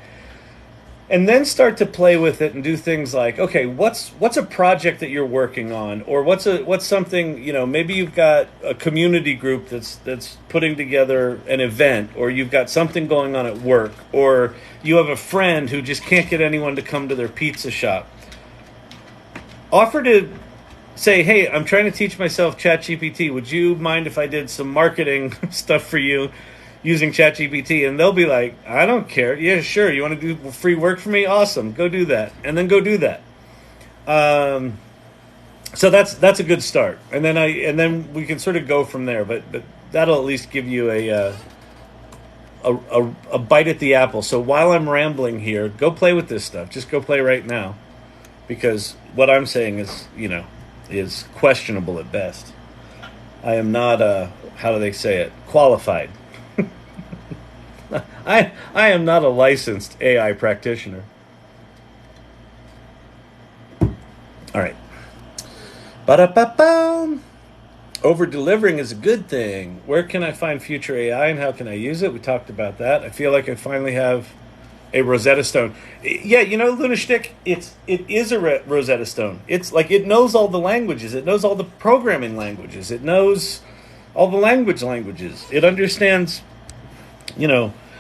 And then start to play with it and do things like, okay, what's a project that you're working on, or what's something, maybe you've got a community group that's putting together an event, or you've got something going on at work, or you have a friend who just can't get anyone to come to their pizza shop. Offer to say, hey, I'm trying to teach myself ChatGPT. Would you mind if I did some marketing stuff for you using ChatGPT? And they'll be like, I don't care. Yeah, sure. You want to do free work for me? Awesome. Go do that. And then go do that. So that's a good start. And then we can sort of go from there. But that'll at least give you a bite at the apple. So while I'm rambling here, go play with this stuff. Just go play right now, because what I'm saying is questionable at best. I am not how do they say it? Qualified. I am not a licensed AI practitioner. All right. Ba-da-ba-bum. Over-delivering is a good thing. Where can I find future AI and how can I use it? We talked about that. I feel like I finally have a Rosetta Stone. Yeah, Lunashtick, it is a Rosetta Stone. It's like it knows all the languages. It knows all the programming languages. It knows all the languages. It understands,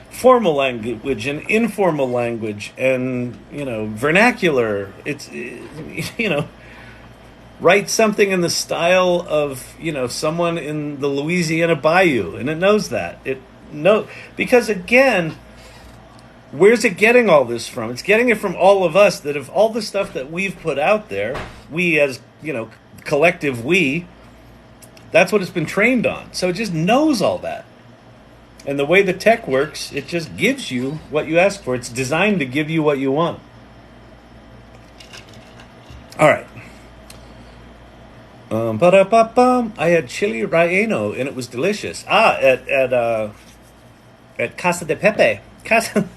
formal language and informal language and, vernacular. It's, write something in the style of, someone in the Louisiana Bayou, and it knows that. Because again, where's it getting all this from? It's getting it from all of us, that of all the stuff that we've put out there, we as, collective we, that's what it's been trained on. So it just knows all that. And the way the tech works, it just gives you what you ask for. It's designed to give you what you want. All right. I had chili relleno and it was delicious. At Casa de Pepe. Casa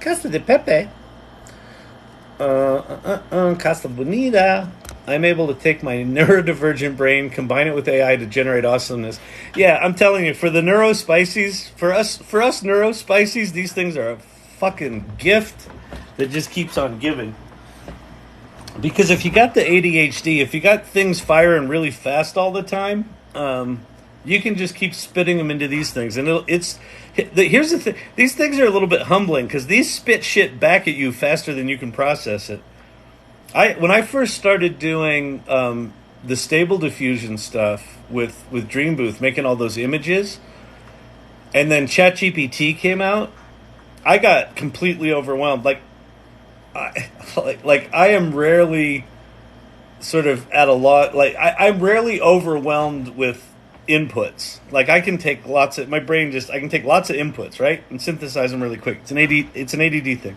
de Pepe. Casa Bonita. I'm able to take my neurodivergent brain, combine it with AI to generate awesomeness. Yeah, I'm telling you, for the neurospicies, for us neurospicies, these things are a fucking gift that just keeps on giving. Because if you got the ADHD, if you got things firing really fast all the time, you can just keep spitting them into these things. And here's the thing. These things are a little bit humbling because these spit shit back at you faster than you can process it. When I first started doing the stable diffusion stuff with Dream Booth, making all those images, and then ChatGPT came out, I got completely overwhelmed. I am rarely sort of at a lot. I'm rarely overwhelmed with inputs. I can take lots of I can take lots of inputs, right, and synthesize them really quick. It's an ADD thing.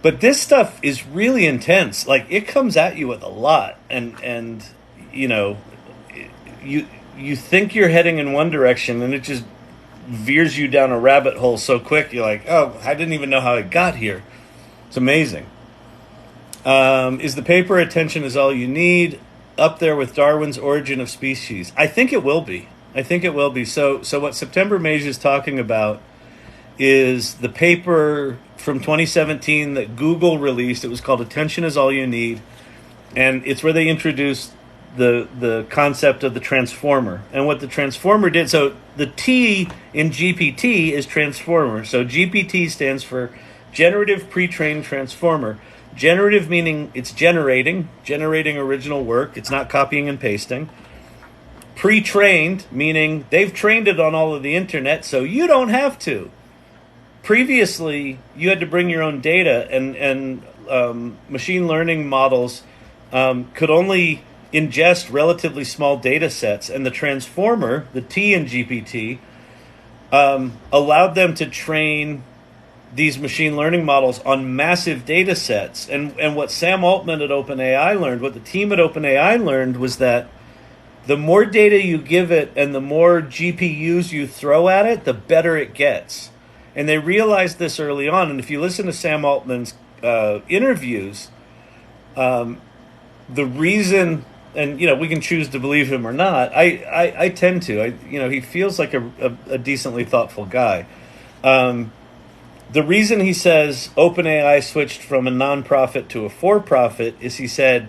But this stuff is really intense. It comes at you with a lot, and you think you're heading in one direction, and it just veers you down a rabbit hole so quick. You're like, oh, I didn't even know how it got here. It's amazing. Is the paper attention is all you need up there with Darwin's Origin of Species? I think it will be. I think it will be. So what September Mage is talking about is the paper from 2017 that Google released. It was called Attention is All You Need. And it's where they introduced the concept of the transformer. And what the transformer did, so the T in GPT is transformer. So GPT stands for generative pre-trained transformer. Generative meaning it's generating original work. It's not copying and pasting. Pre-trained meaning they've trained it on all of the internet, so you don't have to. Previously, you had to bring your own data, and machine learning models could only ingest relatively small data sets, and the transformer, the T in GPT, allowed them to train these machine learning models on massive data sets. And what Sam Altman at OpenAI learned, what the team at OpenAI learned, was that the more data you give it and the more GPUs you throw at it, the better it gets. And they realized this early on. And if you listen to Sam Altman's interviews, the reason, and we can choose to believe him or not. I tend to. He feels like a decently thoughtful guy. The reason he says OpenAI switched from a nonprofit to a for-profit is he said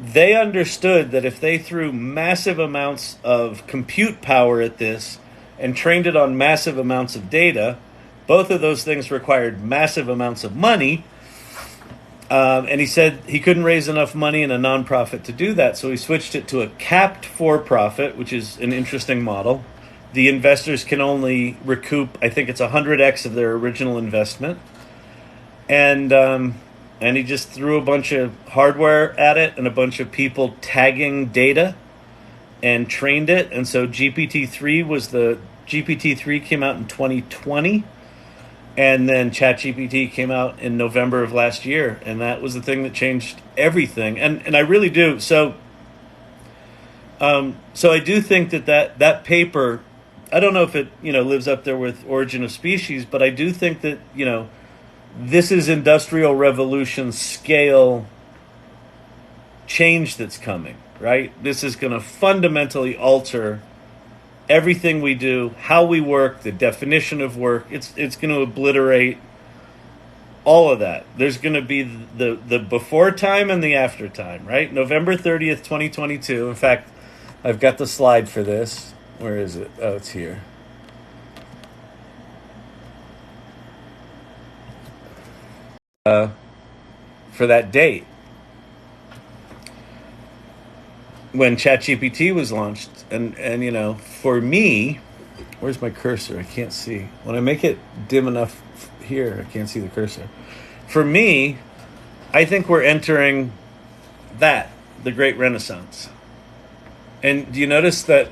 they understood that if they threw massive amounts of compute power at this and trained it on massive amounts of data, both of those things required massive amounts of money. And he said he couldn't raise enough money in a nonprofit to do that, so he switched it to a capped for-profit, which is an interesting model. The investors can only recoup, I think it's 100x of their original investment. And he just threw a bunch of hardware at it and a bunch of people tagging data and trained it. And so GPT-3 came out in 2020. And then ChatGPT came out in November of last year, and that was the thing that changed everything. And I really do. So I do think that paper, I don't know if it lives up there with Origin of Species, but I do think that this is Industrial Revolution scale change that's coming. Right? This is going to fundamentally alter everything we do, how we work, the definition of work. It's going to obliterate all of that. There's going to be the before time and the after time, right? November 30th, 2022. In fact, I've got the slide for this. Where is it? Oh, it's here. For that date, when ChatGPT was launched, and for me, where's my cursor? I can't see. When I make it dim enough here, I can't see the cursor. For me, I think we're entering the Great Renaissance. And do you notice that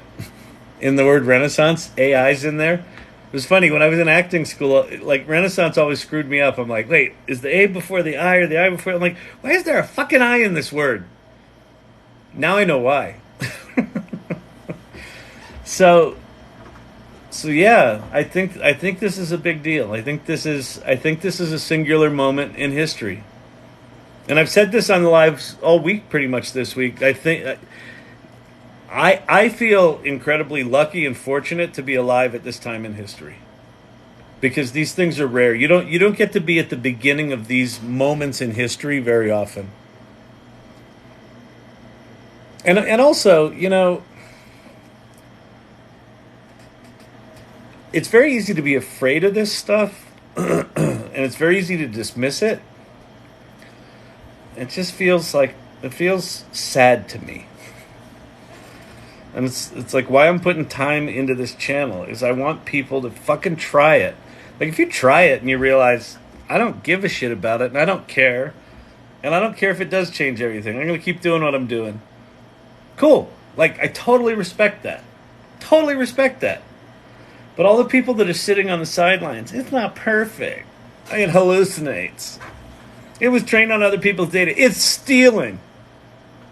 in the word Renaissance, AI's in there? It was funny, when I was in acting school, like, Renaissance always screwed me up. I'm like, wait, is the A before the I or the I before? I'm like, why is there a fucking I in this word? Now I know why. So yeah, I think this is a big deal. I think this is a singular moment in history. And I've said this on the lives all week, pretty much this week. I think I feel incredibly lucky and fortunate to be alive at this time in history, because these things are rare. You don't get to be at the beginning of these moments in history very often. And also, it's very easy to be afraid of this stuff, and it's very easy to dismiss it. It just feels sad to me. And it's like, why I'm putting time into this channel is I want people to fucking try it. Like, if you try it and you realize, I don't give a shit about it, and I don't care, and I don't care if it does change everything, I'm going to keep doing what I'm doing. Cool. Like, I totally respect that. Totally respect that. But all the people that are sitting on the sidelines, it's not perfect. It hallucinates. It was trained on other people's data. It's stealing.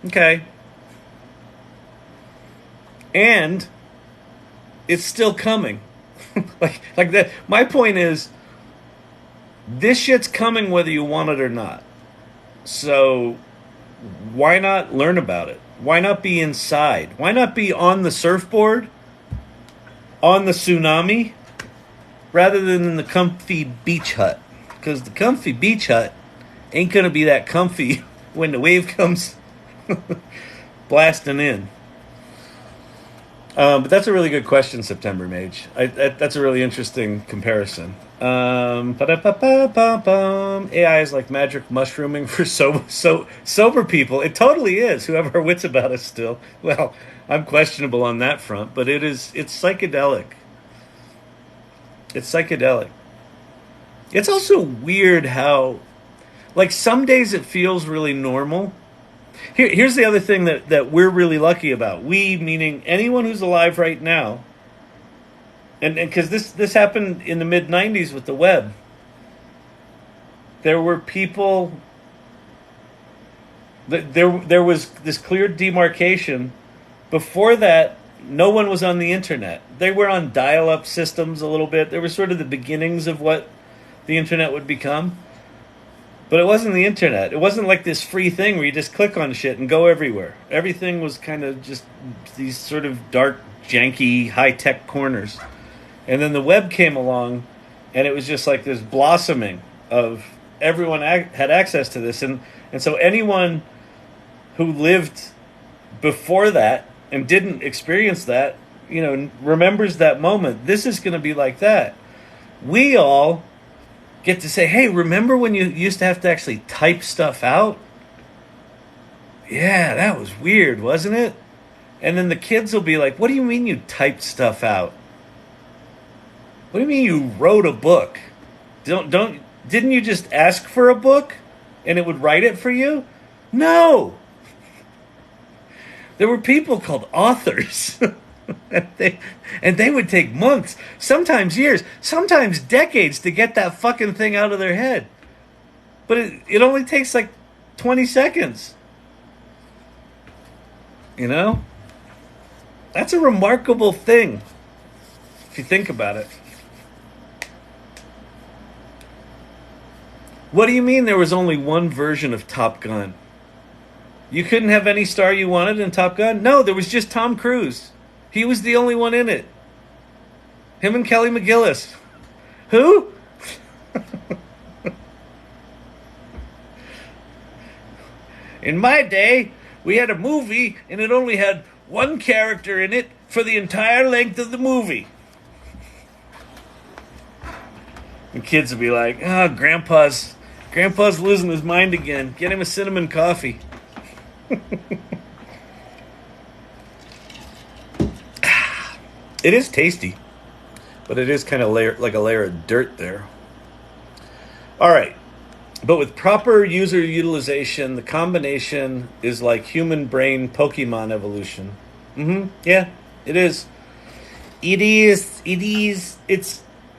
Okay. And it's still coming. like that. My point is, this shit's coming whether you want it or not. So why not learn about it? Why not be inside? Why not be on the surfboard on the tsunami rather than in the comfy beach hut. Because the comfy beach hut ain't going to be that comfy when the wave comes blasting in. But that's a really good question, September Mage. That's a really interesting comparison. AI is like magic mushrooming for sober people. It totally is. Who have our wits about us still. Well, I'm questionable on that front, but it's psychedelic. It's psychedelic. It's also weird how, like, some days it feels really normal. Here's the other thing that we're really lucky about. We, meaning anyone who's alive right now, and because this happened in the mid-'90s with the web. There were people. There was this clear demarcation. Before that, no one was on the internet. They were on dial-up systems a little bit. There were sort of the beginnings of what the internet would become. But it wasn't the internet. It wasn't like this free thing where you just click on shit and go everywhere. Everything was kind of just these sort of dark, janky, high-tech corners. And then the web came along, and it was just like this blossoming of everyone had access to this. And so anyone who lived before that and didn't experience that, remembers that moment. This is going to be like that. We all get to say, hey, remember when you used to have to actually type stuff out? Yeah, that was weird, wasn't it? And then the kids will be like, what do you mean you typed stuff out? What do you mean you wrote a book? Didn't you just ask for a book and it would write it for you? No. There were people called authors. And they would take months, sometimes years, sometimes decades to get that fucking thing out of their head. But it only takes like 20 seconds. That's a remarkable thing, if you think about it. What do you mean there was only one version of Top Gun? You couldn't have any star you wanted in Top Gun? No, there was just Tom Cruise. He was the only one in it. Him and Kelly McGillis. Who? In my day, we had a movie and it only had one character in it for the entire length of the movie. And kids would be like, oh, Grandpa's losing his mind again. Get him a cinnamon coffee. It is tasty, but it is kind of like a layer of dirt there. All right. But with proper user utilization, the combination is like human brain Pokemon evolution. Yeah, it is. It is.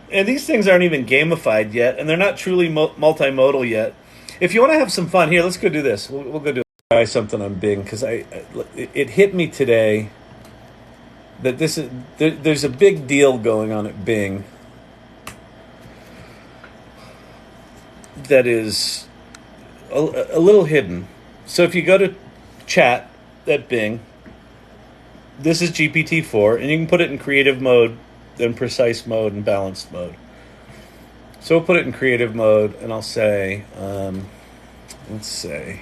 And these things aren't even gamified yet, and they're not truly multimodal yet. If you want to have some fun, here, let's go do this. We'll go try something on Bing, because it hit me today that there's a big deal going on at Bing that is a little hidden. So if you go to chat at Bing, this is GPT-4, and you can put it in creative mode, then precise mode, and balanced mode. So we'll put it in creative mode, and I'll say, let's say,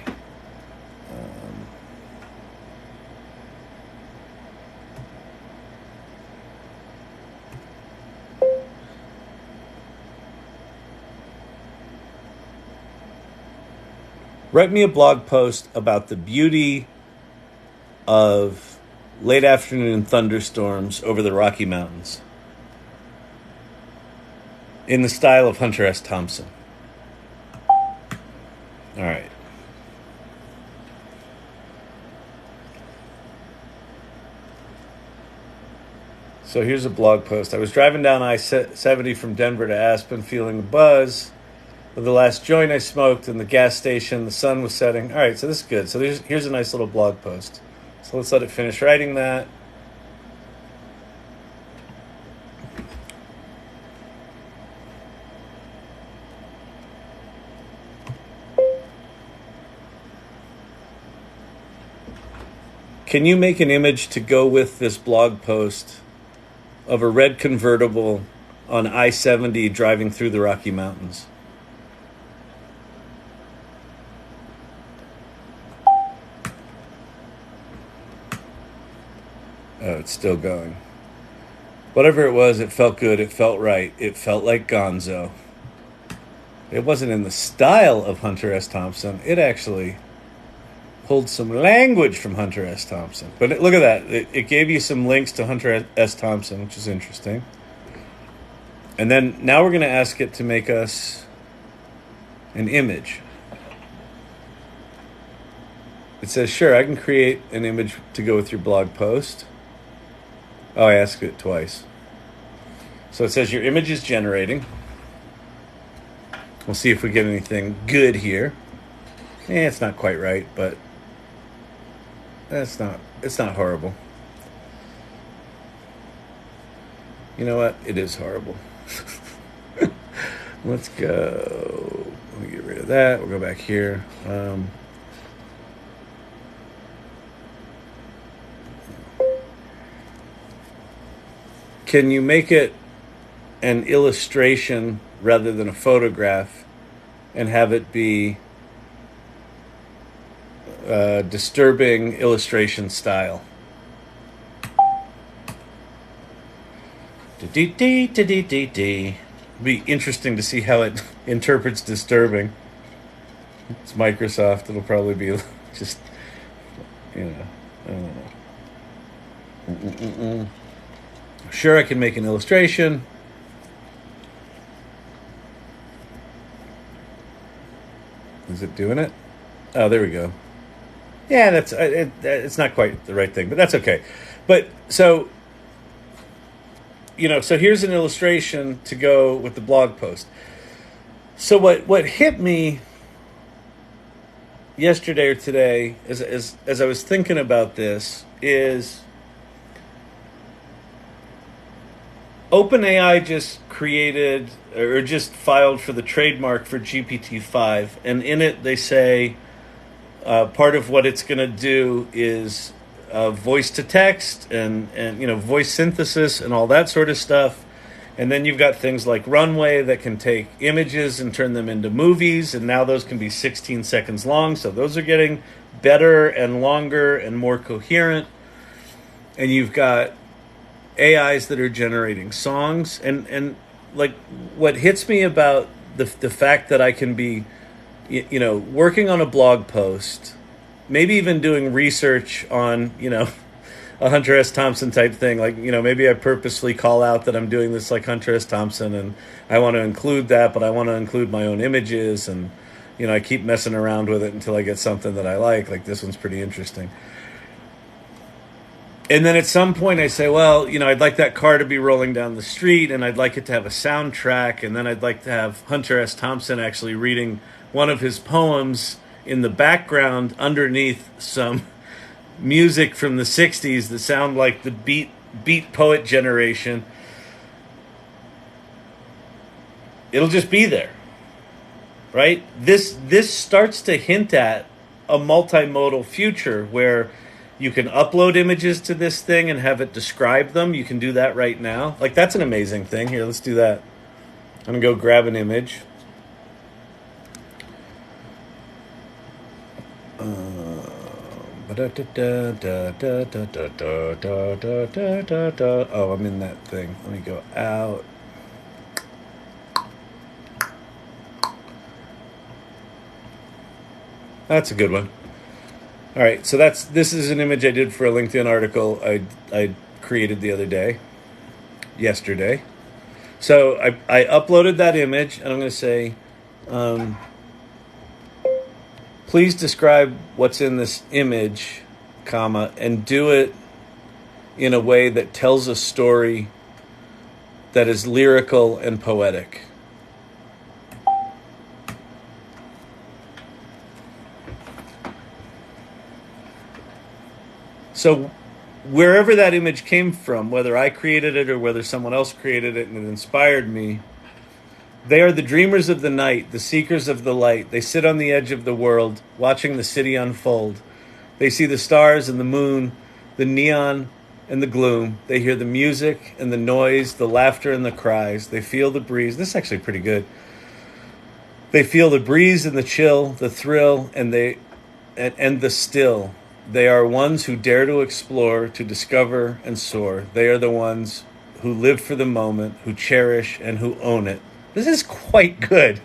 write me a blog post about the beauty of late afternoon thunderstorms over the Rocky Mountains in the style of Hunter S. Thompson. All right. So here's a blog post. I was driving down I-70 from Denver to Aspen, feeling a buzz with the last joint I smoked in the gas station. The sun was setting. All right, so this is good. So here's a nice little blog post. So let's let it finish writing that. Can you make an image to go with this blog post of a red convertible on I-70 driving through the Rocky Mountains. Oh, it's still going. Whatever it was, it felt good. It felt right. It felt like Gonzo. It wasn't in the style of Hunter S. Thompson. It actually pulled some language from Hunter S. Thompson. But look at that. It gave you some links to Hunter S. Thompson, which is interesting. And then now we're going to ask it to make us an image. It says, sure, I can create an image to go with your blog post. Oh, I asked it twice. So it says your image is generating. We'll see if we get anything good here. It's not quite right, but it's not horrible. You know what? It is horrible. Let's go. Let me get rid of that. We'll go back here. Can you make it an illustration rather than a photograph and have it be disturbing illustration style? Be interesting to see how it interprets disturbing. It's Microsoft. It'll probably be just, I don't know. Sure, I can make an illustration. Is it doing it? Oh, there we go. Yeah, it's not quite the right thing, but that's okay. But so here's an illustration to go with the blog post. So what hit me yesterday or today as I was thinking about this is OpenAI just created or just filed for the trademark for GPT-5, and in it they say part of what it's going to do is voice to text and voice synthesis and all that sort of stuff. And then you've got things like Runway that can take images and turn them into movies, and now those can be 16 seconds long. So those are getting better and longer and more coherent. And you've got AIs that are generating songs, and like what hits me about the fact that I can be working on a blog post, maybe even doing research on a Hunter S. Thompson type thing, like maybe I purposely call out that I'm doing this like Hunter S. Thompson and I want to include that, but I want to include my own images, and I keep messing around with it until I get something that I like this one's pretty interesting. And then at some point I say, well, I'd like that car to be rolling down the street, and I'd like it to have a soundtrack, and then I'd like to have Hunter S. Thompson actually reading one of his poems in the background underneath some music from the 60s that sound like the beat poet generation. It'll just be there, right? This starts to hint at a multimodal future where you can upload images to this thing and have it describe them. You can do that right now. That's an amazing thing. Here, let's do that. I'm going to go grab an image. Oh, I'm in that thing. Let me go out. That's a good one. All right, so this is an image I did for a LinkedIn article I created the other day, yesterday. So I uploaded that image, and I'm going to say, please describe what's in this image, comma, and do it in a way that tells a story that is lyrical and poetic. So wherever that image came from, whether I created it or whether someone else created it and it inspired me, they are the dreamers of the night, the seekers of the light. They sit on the edge of the world, watching the city unfold. They see the stars and the moon, the neon and the gloom. They hear the music and the noise, the laughter and the cries. They feel the breeze. This is actually pretty good. They feel the breeze and the chill, the thrill, and the still. They are ones who dare to explore, to discover and soar. They are the ones who live for the moment, who cherish and who own it. This is quite good.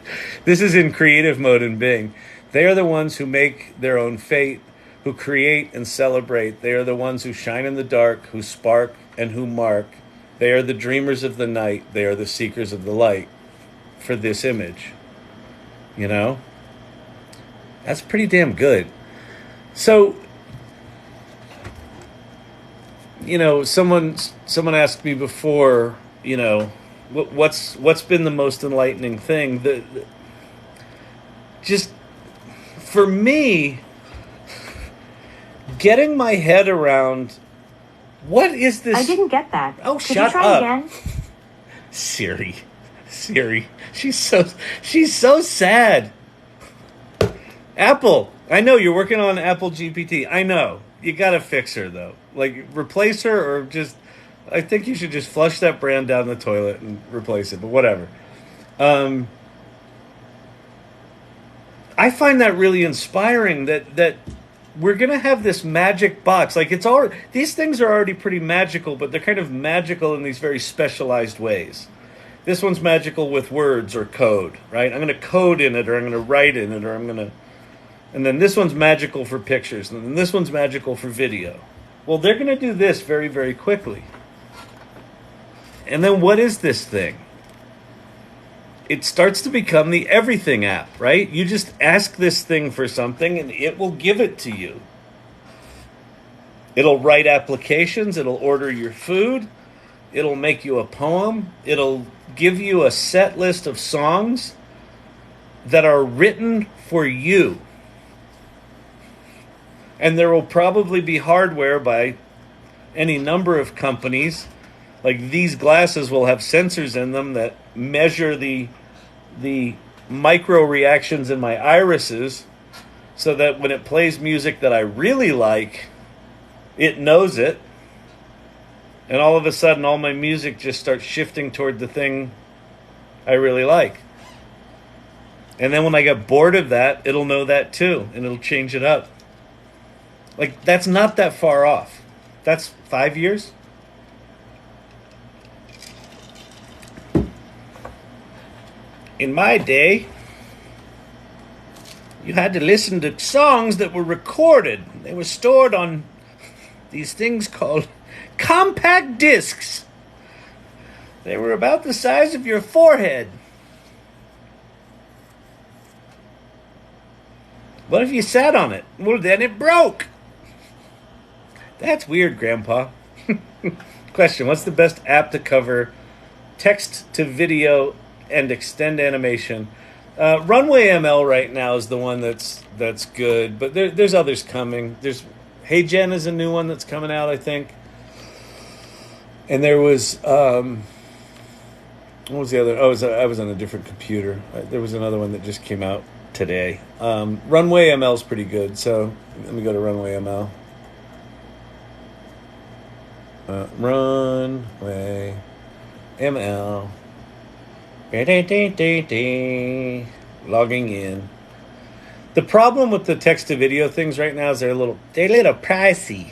This is in creative mode in Bing. They are the ones who make their own fate, who create and celebrate. They are the ones who shine in the dark, who spark and who mark. They are the dreamers of the night. They are the seekers of the light. For this image, you know? That's pretty damn good. So, you know, someone asked me before, you know, what's been the most enlightening thing? Just for me, getting my head around what is this? I didn't get that. Oh, Could shut you try up, again? Siri, she's so sad. Apple, I know you're working on Apple GPT. I know you got to fix her though. Like replace her or just. I think you should just flush that brand down the toilet and replace it. But whatever. I find that really inspiring. That we're gonna have this magic box. Like it's already, these things are already pretty magical, but they're kind of magical in these very specialized ways. This one's magical with words or code, right? I'm gonna code in it, or I'm gonna write in it, or I'm gonna. And then this one's magical for pictures, and then this one's magical for video. Well, they're going to do this very, very quickly. And then what is this thing? It starts to become the everything app, right? You just ask this thing for something, and it will give it to you. It'll write applications. It'll order your food. It'll make you a poem. It'll give you a set list of songs that are written for you. And there will probably be hardware by any number of companies. Like these glasses will have sensors in them that measure the micro reactions in my irises so that when it plays music that I really like, it knows it. And all of a sudden, all my music just starts shifting toward the thing I really like. And then when I get bored of that, it'll know that too, and it'll change it up. Like, that's not that far off. That's 5 years. In my day, you had to listen to songs that were recorded. They were stored on these things called compact discs. They were about the size of your forehead. What if you sat on it? Well, then it broke. That's weird, Grandpa. Question, what's the best app to cover text to video and extend animation? Runway ML right now is the one that's good, but there's others coming. There's HeyGen is a new one that's coming out, I think. And there was what was the other? Oh, I was on a different computer. There was another one that just came out today. Runway ML is pretty good. So let me go to Runway ML. Runway ML. Logging in. The problem with the text to video things right now is they're a little pricey.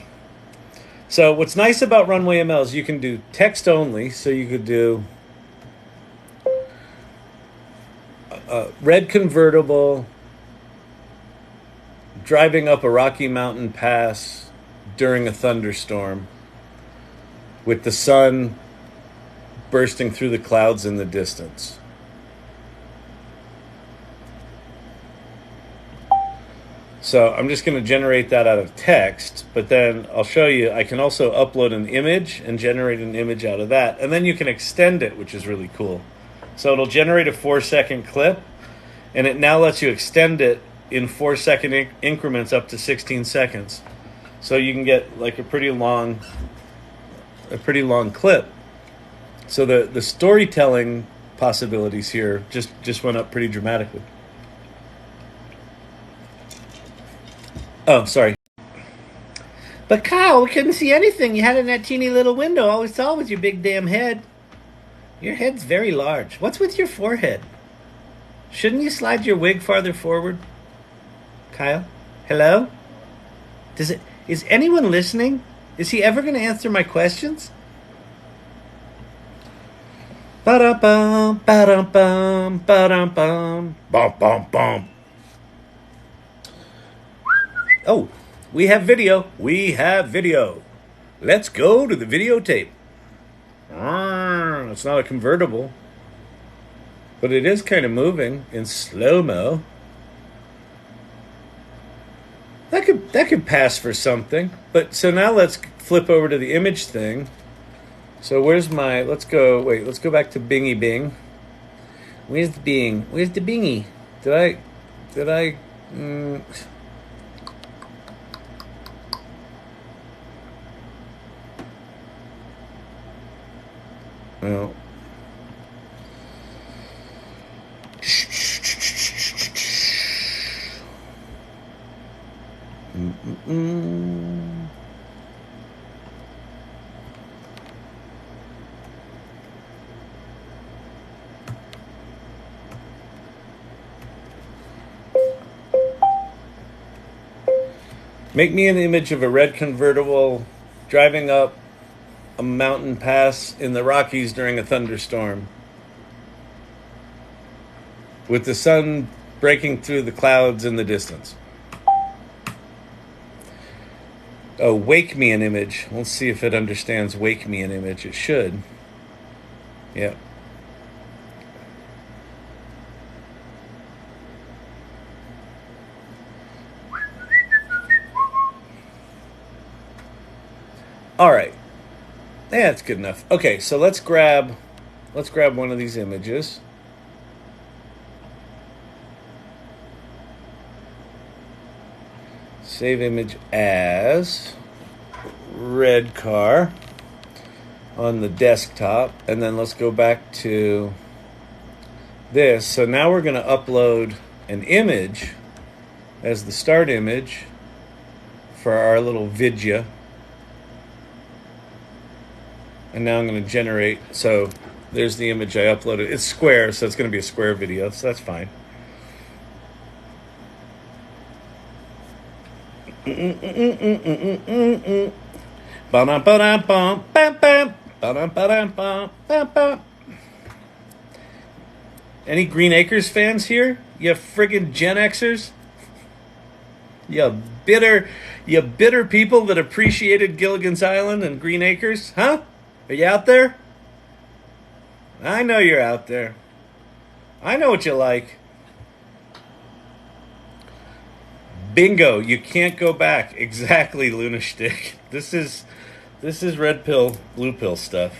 So what's nice about Runway ML is you can do text only. So you could do red convertible, driving up a Rocky Mountain pass during a thunderstorm with the sun bursting through the clouds in the distance. So I'm just going to generate that out of text, but then I'll show you, I can also upload an image and generate an image out of that. And then you can extend it, which is really cool. So it'll generate a 4-second clip, and it now lets you extend it in 4-second increments up to 16 seconds. So you can get like a pretty long clip. So the storytelling possibilities here just went up pretty dramatically. Oh, sorry. But Kyle, we couldn't see anything. You had it in that teeny little window. All we saw was your big damn head. Your head's very large. What's with your forehead? Shouldn't you slide your wig farther forward? Kyle? Hello? Is anyone listening? Is he ever going to answer my questions? Ba-dum-bum, ba-dum-bum, ba-dum-bum, bum-bum-bum. Oh, we have video. We have video. Let's go to the videotape. It's not a convertible, but it is kind of moving in slow-mo. That could pass for something. But so now let's flip over to the image thing. So let's go back to Bingy Bing. Where's the Bing? Where's the Bingy? Did I well. Make me an image of a red convertible driving up a mountain pass in the Rockies during a thunderstorm, with the sun breaking through the clouds in the distance. Oh, wake me an image. Let's see if it understands wake me an image. It should. Yeah. All right. Yeah, that's good enough. Okay, so let's grab one of these images. Save image as red car on the desktop, and then let's go back to this. So now we're going to upload an image as the start image for our little vidya. And now I'm going to generate, so there's the image I uploaded. It's square, so it's going to be a square video, so that's fine. Any Green Acres fans here? You friggin' Gen Xers? You bitter people that appreciated Gilligan's Island and Green Acres, huh? Are you out there? I know you're out there. I know what you like. Bingo, you can't go back. Exactly, Lunastick. This is red pill, blue pill stuff.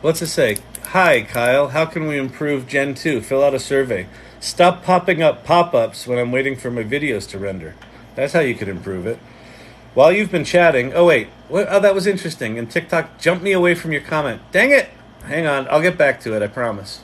What's it say? Hi, Kyle. How can we improve Gen 2? Fill out a survey. Stop popping up pop-ups when I'm waiting for my videos to render. That's how you could improve it. While you've been chatting... Oh, wait. What? Oh, that was interesting. And TikTok jumped me away from your comment. Dang it! Hang on. I'll get back to it. I promise.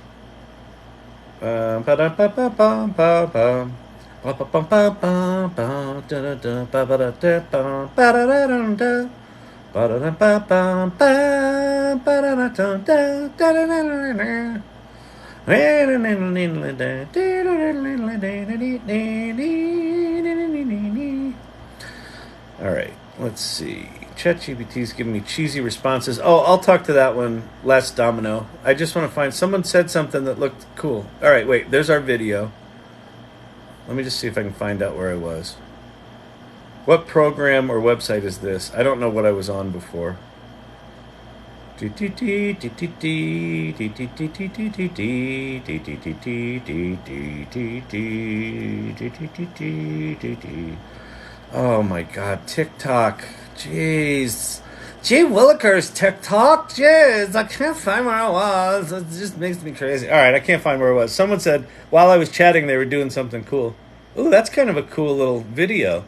All right, let's see. ChatGPT's giving me cheesy responses. Oh, I'll talk to that one last domino. I just want to find... Someone said something that looked cool. All right, wait. There's our video. Let me just see if I can find out where I was. What program or website is this? I don't know what I was on before. Oh my God, TikTok. Jeez. Jay Williker's TikTok. Jeez, I can't find where I was. It just makes me crazy. All right, I can't find where I was. Someone said while I was chatting, they were doing something cool. Ooh, that's kind of a cool little video.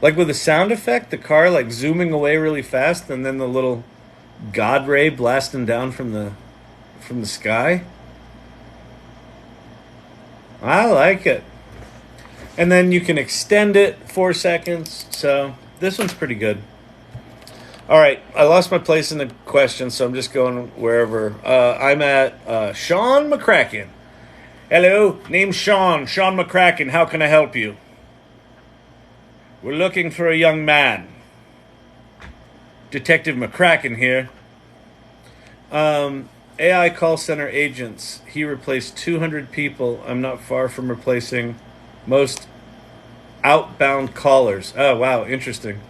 Like with a sound effect, the car like zooming away really fast, and then the little God ray blasting down from the sky. I like it. And then you can extend it 4 seconds. So this one's pretty good. All right, I lost my place in the question, so I'm just going wherever. I'm at Sean McCracken. Hello, name's Sean McCracken. How can I help you? We're looking for a young man. Detective McCracken here. AI call center agents. He replaced 200 people. I'm not far from replacing most outbound callers. Oh, wow, interesting.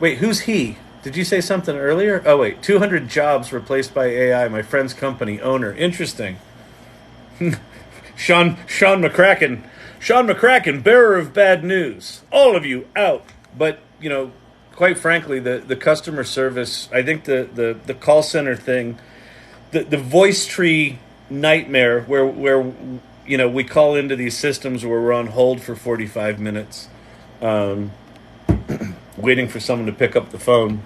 Wait, who's he? Did you say something earlier? Oh, wait, 200 jobs replaced by AI. My friend's company owner. Interesting. Sean McCracken. Sean McCracken, bearer of bad news. All of you out. But, you know, quite frankly, the customer service, I think the call center thing, the voice tree nightmare where you know, we call into these systems where we're on hold for 45 minutes waiting for someone to pick up the phone.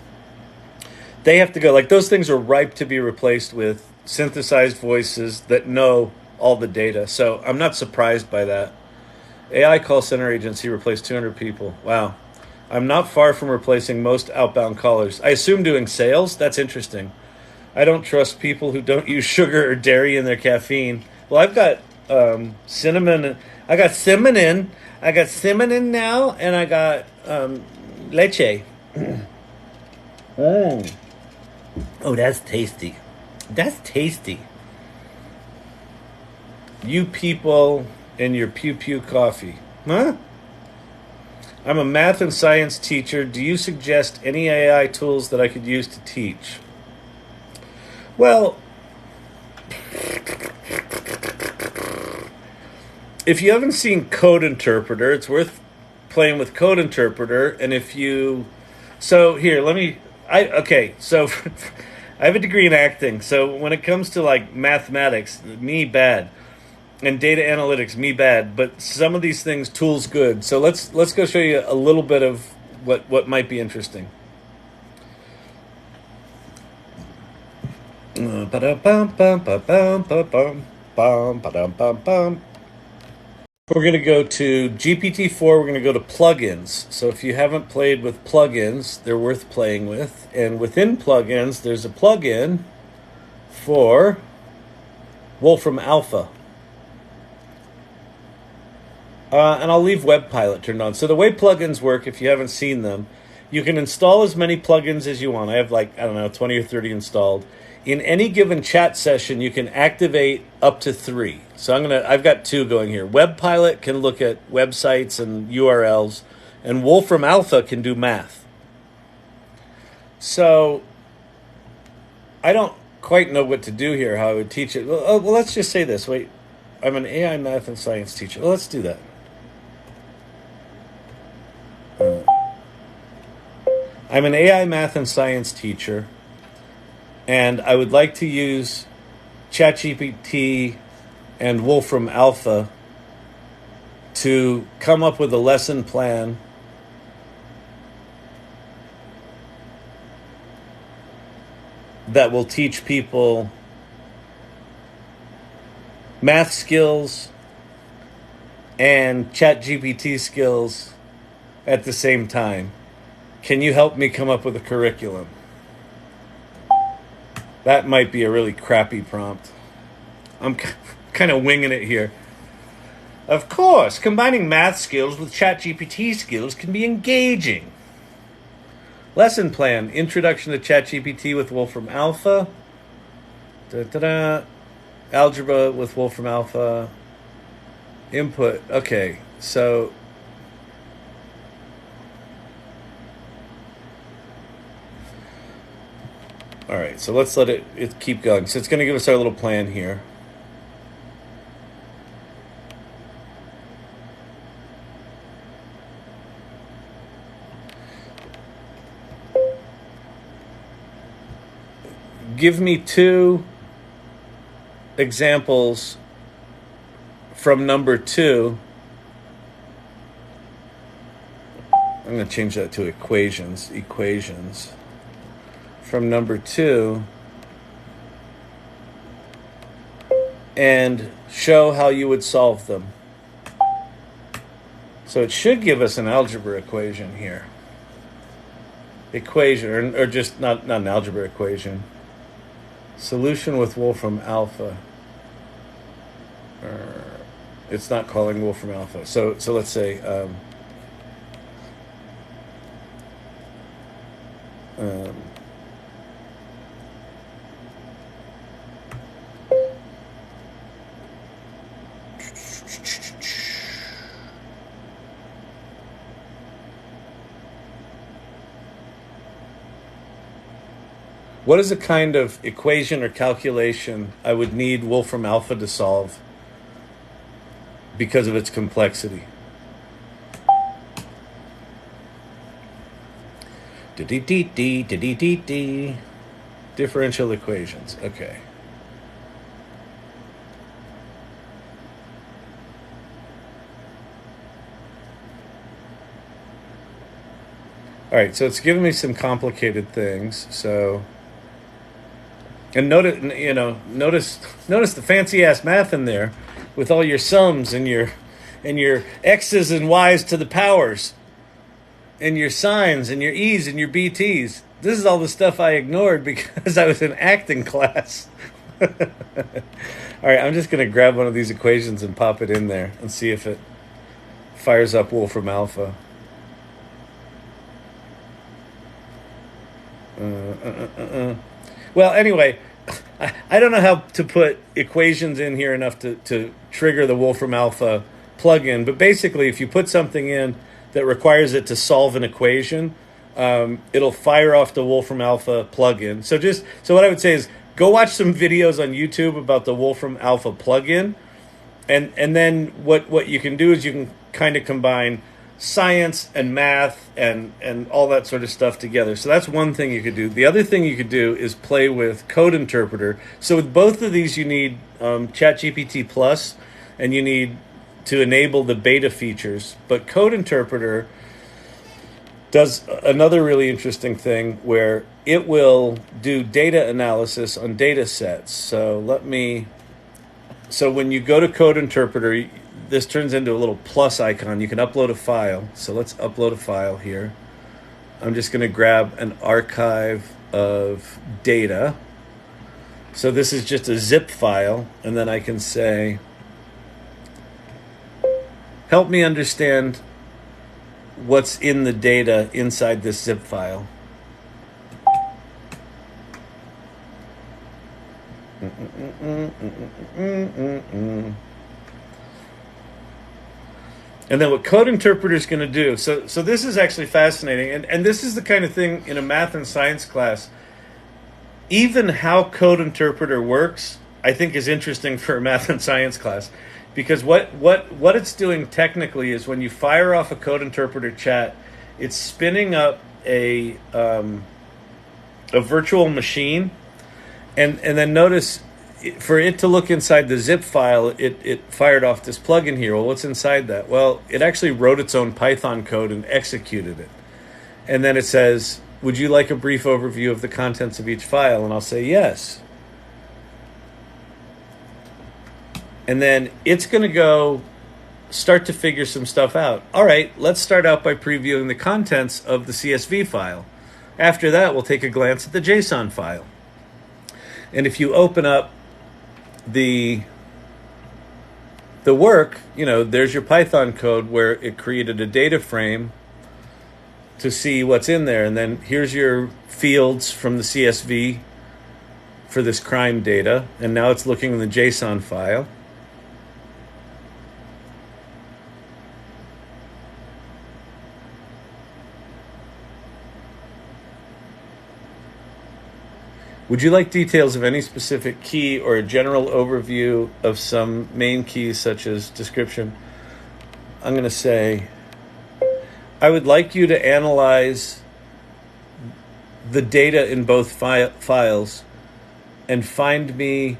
They have to go. Like, those things are ripe to be replaced with synthesized voices that know all the data. So I'm not surprised by that. AI call center agency replaced 200 people. Wow. I'm not far from replacing most outbound callers. I assume doing sales? That's interesting. I don't trust people who don't use sugar or dairy in their caffeine. Well, I've got cinnamon. I got cinnamon. I got cinnamon now, and I got leche. Oh, that's tasty. That's tasty. You people and your pew coffee. Huh? I'm a math and science teacher. Do you suggest any AI tools that I could use to teach? Well, if you haven't seen Code Interpreter, it's worth playing with Code Interpreter. And if you... So here, so I have a degree in acting. So when it comes to like mathematics, me bad. And data analytics, me bad. But some of these things, tools good. So let's go show you a little bit of what might be interesting. We're going to go to GPT-4. We're going to go to plugins. So if you haven't played with plugins, they're worth playing with. And within plugins, there's a plugin for Wolfram Alpha. And I'll leave Web Pilot turned on. So the way plugins work, if you haven't seen them, you can install as many plugins as you want. I have 20 or 30 installed. In any given chat session, you can activate up to 3. So I've got 2 going here. Web Pilot can look at websites and URLs, and Wolfram Alpha can do math. So I don't quite know what to do here, how I would teach it. Well, let's just say this. Wait, I'm an AI math and science teacher. Well, let's do that. I'm an AI math and science teacher, and I would like to use ChatGPT and Wolfram Alpha to come up with a lesson plan that will teach people math skills and ChatGPT skills at the same time. Can you help me come up with a curriculum? That might be a really crappy prompt. I'm kind of winging it here. Of course, combining math skills with ChatGPT skills can be engaging. Lesson plan, introduction to ChatGPT with Wolfram Alpha. Algebra with Wolfram Alpha. Input. Okay, so... All right, so let's let it keep going. So it's going to give us our little plan here. Give me 2 examples from number 2. I'm going to change that to equations. From number 2 and show how you would solve them. So it should give us an algebra equation here. Equation, or just not an algebra equation. Solution with Wolfram alpha. It's not calling Wolfram alpha. So let's say what is a kind of equation or calculation I would need Wolfram alpha to solve because of its complexity? Differential equations. Okay. All right, so it's giving me some complicated things. So, and notice the fancy ass math in there, with all your sums and your x's and y's to the powers, and your sines and your e's and your bt's. This is all the stuff I ignored because I was in acting class. All right, I'm just going to grab one of these equations and pop it in there and see if it fires up Wolfram alpha. Well, anyway, I don't know how to put equations in here enough to trigger the Wolfram alpha plugin, but basically if you put something in that requires it to solve an equation, it'll fire off the Wolfram alpha plugin. So what I would say is go watch some videos on YouTube about the Wolfram alpha plugin, and then what you can do is you can kind of combine science and math and all that sort of stuff together. So that's one thing you could do. The other thing you could do is play with Code Interpreter. So with both of these, you need ChatGPT Plus, and you need to enable the beta features. But Code Interpreter does another really interesting thing where it will do data analysis on data sets. So when you go to Code Interpreter, this turns into a little plus icon. You can upload a file. So let's upload a file here. I'm just going to grab an archive of data. So this is just a zip file, and then I can say, help me understand what's in the data inside this zip file. And then what Code Interpreter is going to do, so this is actually fascinating, and this is the kind of thing in a math and science class, even how Code Interpreter works, I think is interesting for a math and science class, because what it's doing technically is when you fire off a Code Interpreter chat, it's spinning up a virtual machine, and then notice, for it to look inside the zip file, it fired off this plugin here. Well, what's inside that? Well, it actually wrote its own Python code and executed it. And then it says, would you like a brief overview of the contents of each file? And I'll say yes. And then it's going to go start to figure some stuff out. All right, let's start out by previewing the contents of the CSV file. After that, we'll take a glance at the JSON file. And if you open up the work, there's your Python code where it created a data frame to see what's in there. And then here's your fields from the CSV for this crime data. And now it's looking in the JSON file. Would you like details of any specific key or a general overview of some main keys such as description? I'm going to say, I would like you to analyze the data in both files and find me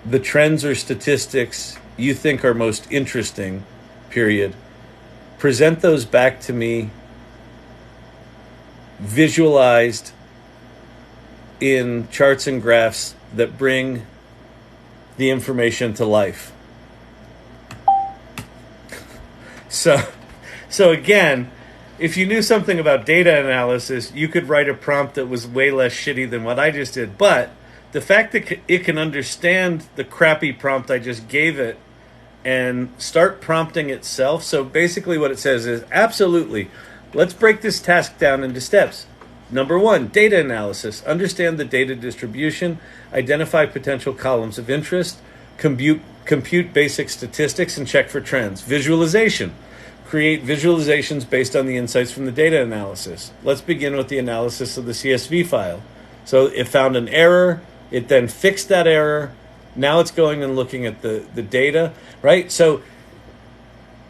the trends or statistics you think are most interesting, period. Present those back to me, visualized in charts and graphs that bring the information to life. So again, if you knew something about data analysis, you could write a prompt that was way less shitty than what I just did. But the fact that it can understand the crappy prompt I just gave it and start prompting itself. So basically what it says is, absolutely, let's break this task down into steps. Number 1, data analysis. Understand the data distribution, identify potential columns of interest, compute basic statistics, and check for trends. Visualization. Create visualizations based on the insights from the data analysis. Let's begin with the analysis of the CSV file. So it found an error, it then fixed that error. Now it's going and looking at the data, right? So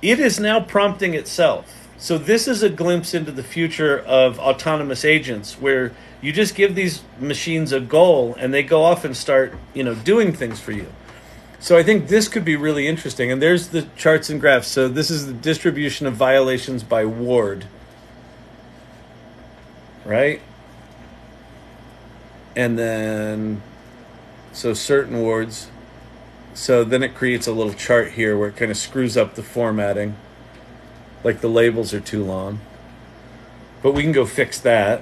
it is now prompting itself. So this is a glimpse into the future of autonomous agents, where you just give these machines a goal and they go off and start, doing things for you. So I think this could be really interesting. And there's the charts and graphs. So this is the distribution of violations by ward, right? And then, so certain wards. So then it creates a little chart here where it kind of screws up the formatting. Like the labels are too long. But we can go fix that.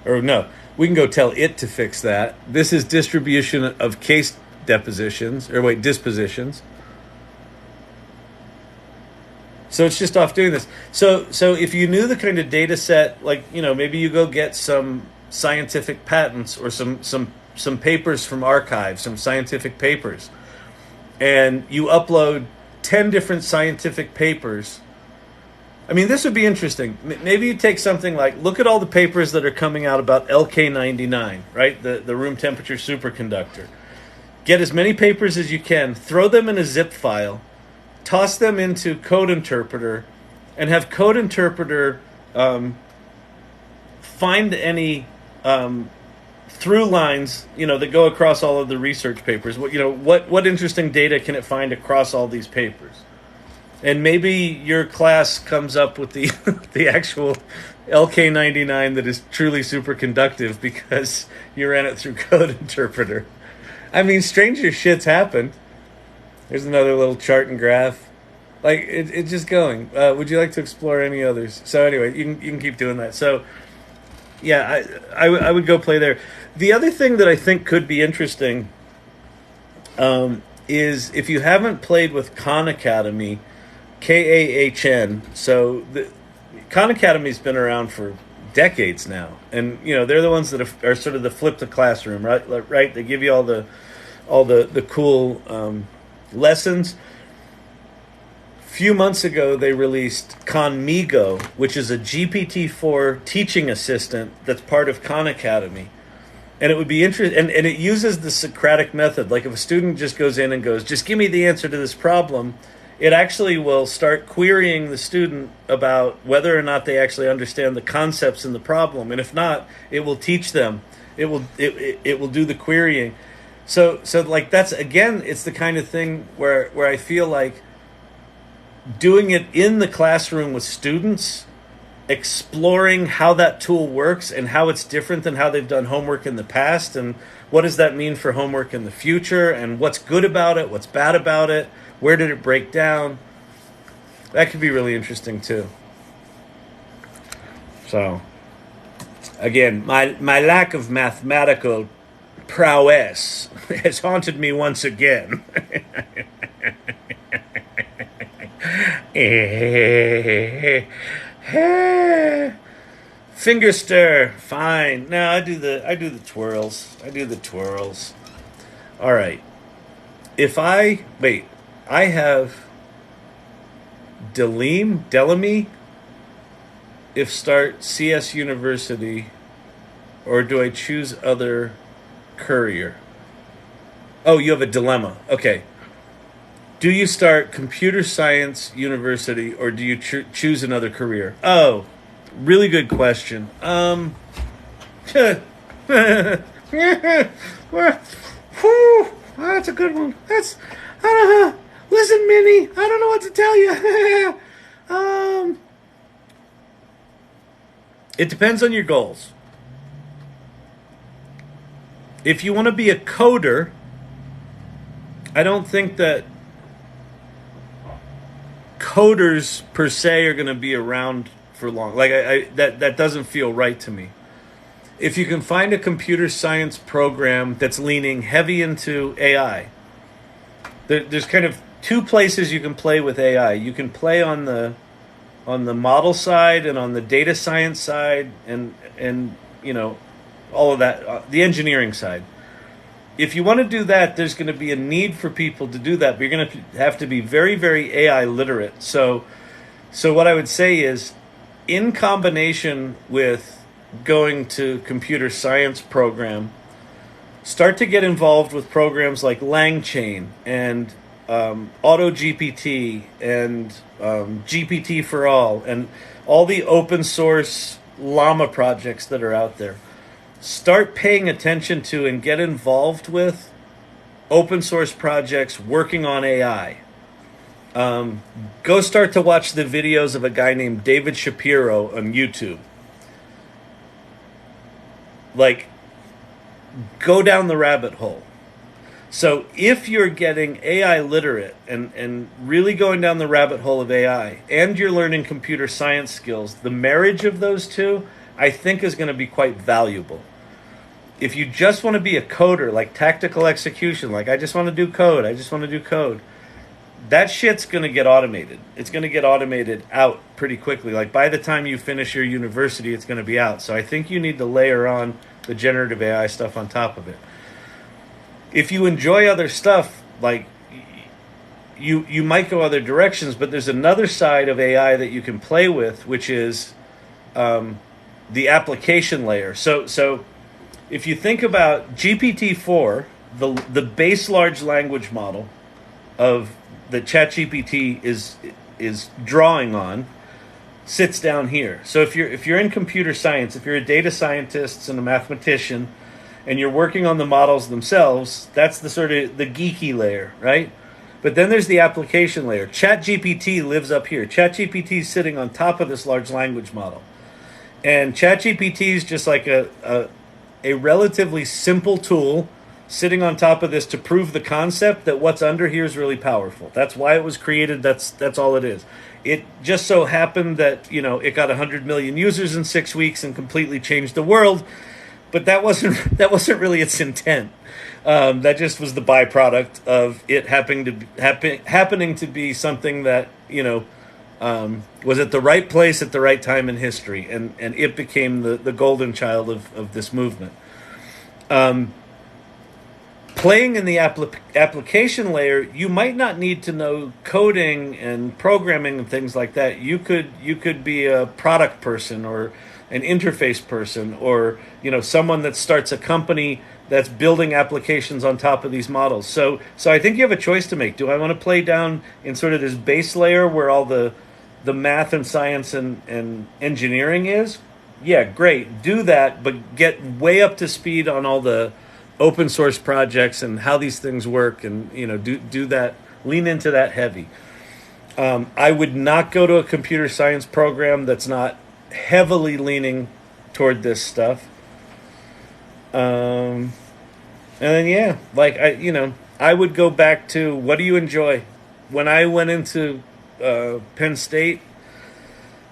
Or no, we can go tell it to fix that. This is distribution of case dispositions. So it's just off doing this. So if you knew the kind of data set, like, maybe you go get some scientific patents or some papers from archives, some scientific papers, and you upload 10 different scientific papers. I mean, this would be interesting. Maybe you take something like, look at all the papers that are coming out about LK99, right? The room temperature superconductor. Get as many papers as you can, throw them in a zip file, toss them into Code Interpreter, and have Code Interpreter find any through lines, that go across all of the research papers. What interesting data can it find across all these papers? And maybe your class comes up with the the actual LK99 that is truly superconductive because you ran it through Code Interpreter. I mean, stranger shit's happened. There's another little chart and graph. Like, it's just going. Would you like to explore any others? So anyway, you can keep doing that. So, yeah, I would go play there. The other thing that I think could be interesting is if you haven't played with Khan Academy, KAHN. So Khan Academy's been around for decades now, and they're the ones that are sort of the flip the classroom, right? They give you all the cool lessons. Few months ago, they released Khanmigo, which is a GPT-4 teaching assistant that's part of Khan Academy. And it would be interesting, and it uses the Socratic method. Like if a student just goes in and goes, just give me the answer to this problem, it actually will start querying the student about whether or not they actually understand the concepts in the problem. And if not, it will teach them. It will do the querying. So like that's, again, it's the kind of thing where I feel like doing it in the classroom with students, exploring how that tool works and how it's different than how they've done homework in the past, and what does that mean for homework in the future, and what's good about it, what's bad about it, where did it break down. That could be really interesting too. So again, my lack of mathematical prowess has haunted me once again. Finger stir, fine. No, I do the twirls. All right. I have Delemy. If start CS University, or do I choose other courier? Oh, you have a dilemma. Okay. Do you start Computer Science University, or do you choose another career? Oh, really good question. That's a good one. Listen, Minnie, I don't know what to tell you. It depends on your goals. If you want to be a coder, I don't think that coders per se are going to be around for long. Like that doesn't feel right to me. If you can find a computer science program that's leaning heavy into AI, there's kind of two places you can play with AI. You can play on the model side and on the data science side, and all of that, the engineering side. If you want to do that, there's going to be a need for people to do that, but you're going to have to be very, very AI literate. So what I would say is, in combination with going to computer science program, start to get involved with programs like LangChain and AutoGPT and GPT for all, and all the open source llama projects that are out there. Start paying attention to and get involved with open source projects working on AI. Go start to watch the videos of a guy named David Shapiro on YouTube. Like, go down the rabbit hole. So if you're getting AI literate and really going down the rabbit hole of AI, and you're learning computer science skills, the marriage of those two, I think, is going to be quite valuable. If you just want to be a coder, like tactical execution, like I just want to do code, that shit's going to get automated. It's going to get automated out pretty quickly. Like by the time you finish your university, it's going to be out. So I think you need to layer on the generative AI stuff on top of it. If you enjoy other stuff, like you might go other directions, but there's another side of AI that you can play with, which is the application layer. So if you think about GPT-4, the base large language model of that ChatGPT is drawing on, sits down here. So if you're in computer science, if you're a data scientist and a mathematician, and you're working on the models themselves, that's the sort of the geeky layer, right? But then there's the application layer. ChatGPT lives up here. ChatGPT is sitting on top of this large language model. And ChatGPT is just like a relatively simple tool sitting on top of this to prove the concept that what's under here is really powerful. That's why it was created. That's all it is. It just so happened that, it got 100 million users in 6 weeks and completely changed the world. But that wasn't really its intent. That just was the byproduct of it happening to be something that was at the right place at the right time in history, and it became the golden child of this movement. Playing in the application layer, you might not need to know coding and programming and things like that. You could be a product person or an interface person, or someone that starts a company that's building applications on top of these models. So I think you have a choice to make. Do I want to play down in sort of this base layer where all the math and science and engineering is? Yeah, great. Do that, but get way up to speed on all the open source projects and how these things work, and do that. Lean into that heavy. I would not go to a computer science program that's not heavily leaning toward this stuff. And then I would go back to, what do you enjoy? When I went into Penn State,